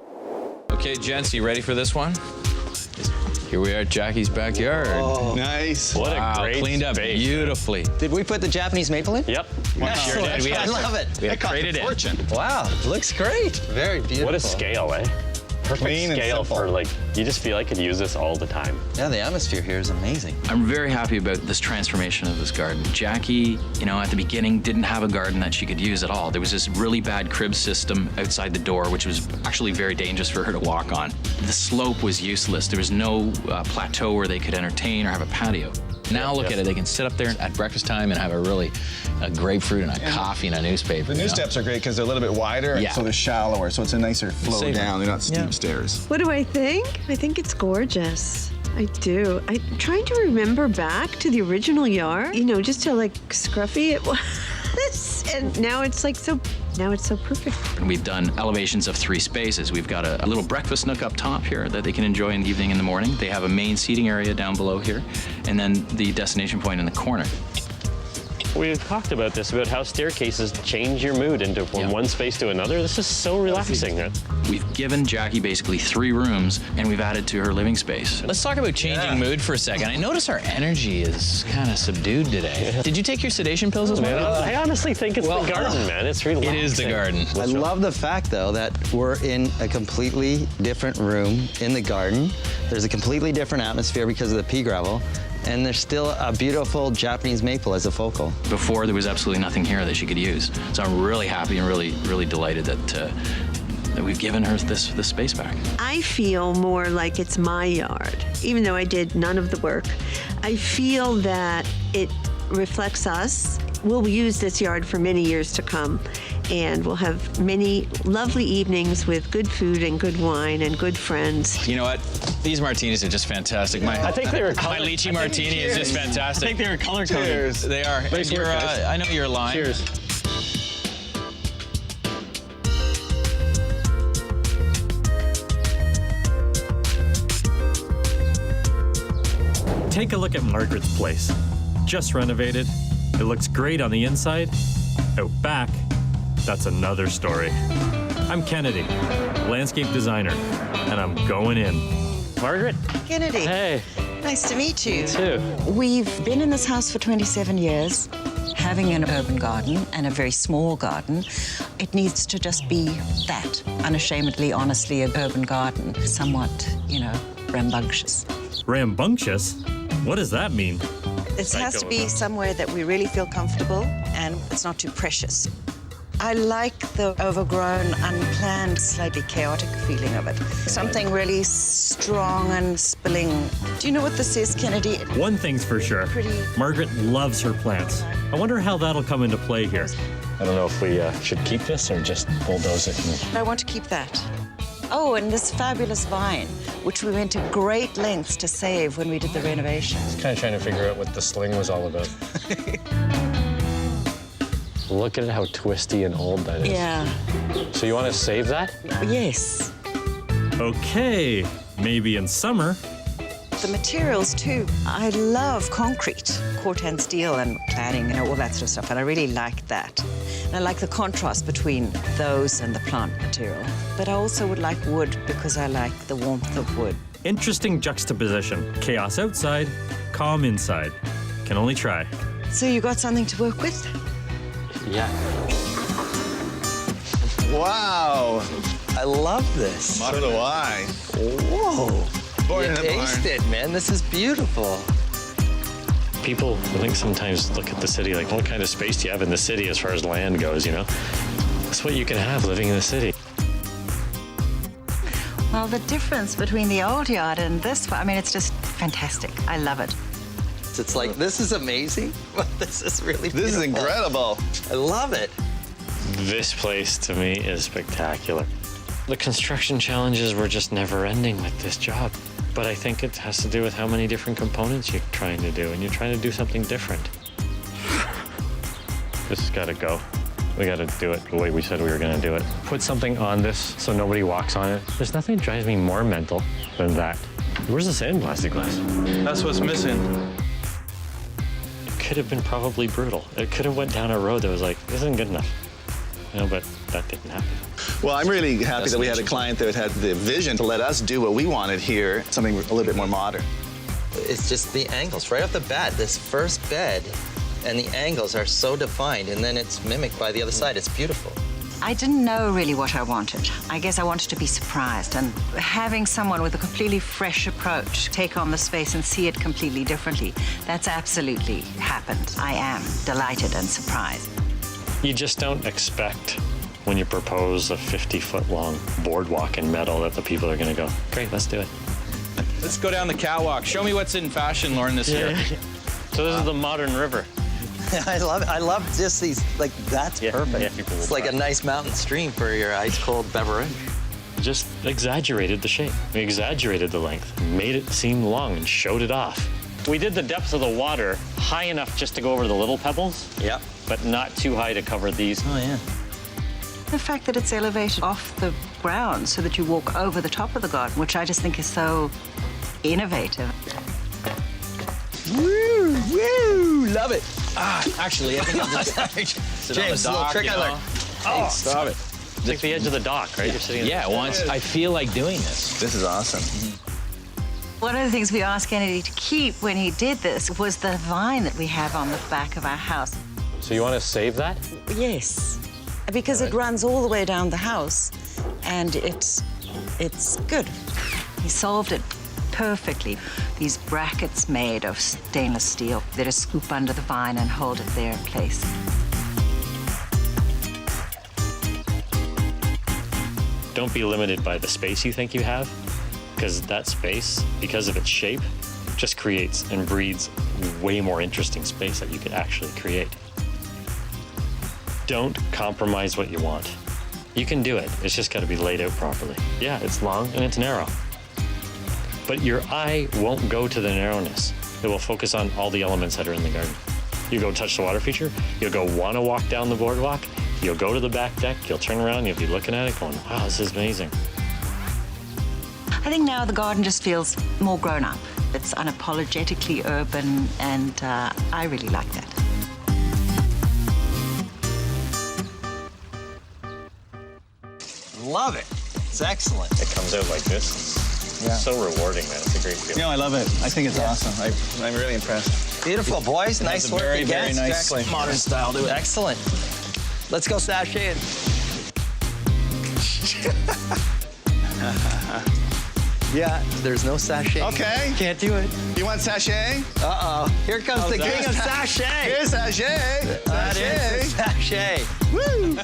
Okay, gents, you ready for this one? Here we are at Jackie's backyard. Oh, nice. What a great cleaned up space. Beautifully. Did we put the Japanese maple in? Yep. Sure did. I love it. We had to trade it in. Wow, looks great. Very beautiful. What a scale, eh? Perfect Clean and scale simple. for like, you just feel I could use this all the time. Yeah, the atmosphere here is amazing. I'm very happy about this transformation of this garden. Jackie, you know, at the beginning didn't have a garden that she could use at all. There was this really bad crib system outside the door, which was actually very dangerous for her to walk on. The slope was useless. There was no plateau where they could entertain or have a patio. Now look at it, they can sit up there at breakfast time and have a grapefruit and a coffee and a newspaper. The new steps are great because they're a little bit wider, and so they're shallower, so it's a nicer flow Safer. down. They're not steep stairs. What do I think? I think it's gorgeous. I do. I'm trying to remember back to the original yard, you know, just how like scruffy it was. And now it's like now it's so perfect. And we've done elevations of 3 spaces. We've got a little breakfast nook up top here that they can enjoy in the evening and the morning. They have a main seating area down below here, and then the destination point in the corner. We talked about this, about how staircases change your mood into from one space to another. This is so relaxing. We've given Jackie basically 3 rooms, and we've added to her living space. Let's talk about changing mood for a second. I notice our energy is kind of subdued today. Did you take your sedation pills as well? I honestly think it's the garden, man. It's relaxing. It is the garden. I love the fact, though, that we're in a completely different room in the garden. There's a completely different atmosphere because of the pea gravel. And there's still a beautiful Japanese maple as a focal. Before, there was absolutely nothing here that she could use. So I'm really happy and really delighted that that we've given her this space back. I feel more like it's my yard, even though I did none of the work. I feel that it reflects us. We'll use this yard for many years to come, and we'll have many lovely evenings with good food and good wine and good friends. You know what? These martinis are just fantastic. I think they were my lychee martini is just fantastic. I think they were color coded. Cheers. They are. Nice work, guys. I know you're lying. Cheers. Take a look at Margaret's place. Just renovated. It looks great on the inside. Out back, that's another story. I'm Kennedy, landscape designer, and I'm going in. Margaret? Kennedy. Hey. Nice to meet you. You too. We've been in this house for 27 years, having an urban garden and a very small garden. It needs to just be that, unashamedly, honestly, an urban garden. Somewhat, rambunctious. Rambunctious? What does that mean? It has to be somewhere that we really feel comfortable and it's not too precious. I like the overgrown, unplanned, slightly chaotic feeling of it. Something really strong and spilling. Do you know what this is, Kennedy? One thing's for sure. Margaret loves her plants. I wonder how that'll come into play here. I don't know if we should keep this or just bulldoze it. I want to keep that. Oh, and this fabulous vine, which we went to great lengths to save when we did the renovation. I was kind of trying to figure out what the sling was all about. Look at how twisty and old that is. Yeah. So you want to save that? Yes. Okay, maybe in summer. The materials, too. I love concrete, corten steel and cladding, all that sort of stuff, and I really like that. And I like the contrast between those and the plant material. But I also would like wood because I like the warmth of wood. Interesting juxtaposition. Chaos outside, calm inside. Can only try. So you got something to work with? Yeah. Wow. I love this. I don't know why. Whoa. Born in a barn. Taste it, man. This is beautiful. People, I think, sometimes look at the city like, what kind of space do you have in the city as far as land goes, That's what you can have living in the city. Well, the difference between the old yard and this one, it's just fantastic. I love it. It's like, this is amazing. This is really beautiful. This is incredible. I love it. This place, to me, is spectacular. The construction challenges were just never ending with this job. But I think it has to do with how many different components you're trying to do, and you're trying to do something different. This has got to go. We got to do it the way we said we were going to do it. Put something on this so nobody walks on it. There's nothing that drives me more mental than that. Where's the sandblasted glass? That's what's missing. It could have been probably brutal. It could have went down a road that was like, this isn't good enough. But that didn't happen. Well, I'm really happy that we had a client that had the vision to let us do what we wanted here, something a little bit more modern. It's just the angles. Right off the bat, this first bed and the angles are so defined, and then it's mimicked by the other side. It's beautiful. I didn't know really what I wanted. I guess I wanted to be surprised, and having someone with a completely fresh approach take on the space and see it completely differently, that's absolutely happened. I am delighted and surprised. You just don't expect when you propose a 50-foot-long boardwalk in metal that the people are going to go, great, let's do it. Let's go down the catwalk. Show me what's in fashion, Lauren, this year. So this is the modern river. I love it. I love just these, that's perfect. Yeah, people will It's like a nice mountain stream for your ice-cold beverage. Just exaggerated the shape. We exaggerated the length, made it seem long, and showed it off. We did the depth of the water high enough just to go over the little pebbles. Yep. But not too high to cover these. Oh, yeah. The fact that it's elevated off the ground so that you walk over the top of the garden, which I just think is so innovative. Woo, woo, love it. Actually, I think I'm just sit on the James, a little dock, trick I learned. Oh, stop it. It's like the edge of the dock, right? You're sitting Yeah, once I feel like doing this. This is awesome. One of the things we asked Kennedy to keep when he did this was the vine that we have on the back of our house. So you want to save that? Yes, because it runs all the way down the house, and it's good. He solved it perfectly. These brackets made of stainless steel that just scoop under the vine and hold it there in place. Don't be limited by the space you think you have, because that space, because of its shape, just creates and breeds way more interesting space that you could actually create. Don't compromise what you want. You can do it. It's just got to be laid out properly. Yeah, it's long and it's narrow. But your eye won't go to the narrowness. It will focus on all the elements that are in the garden. You go touch the water feature, you'll go want to walk down the boardwalk, you'll go to the back deck, you'll turn around, you'll be looking at it going, wow, this is amazing. I think now the garden just feels more grown up. It's unapologetically urban, and I really like that. Love it. It's excellent. It comes out like this. Yeah. So rewarding, man. It's a great feeling. No, I love it. I think it's awesome. I'm really impressed. Beautiful, boys. Nice work very, again. very nice modern style to it. Excellent. Let's go sashay in. Yeah, there's no sashay. Okay. Can't do it. You want sashay? Uh-oh. Here comes the king of sashay. Here's sashay. That is the sashay. Woo!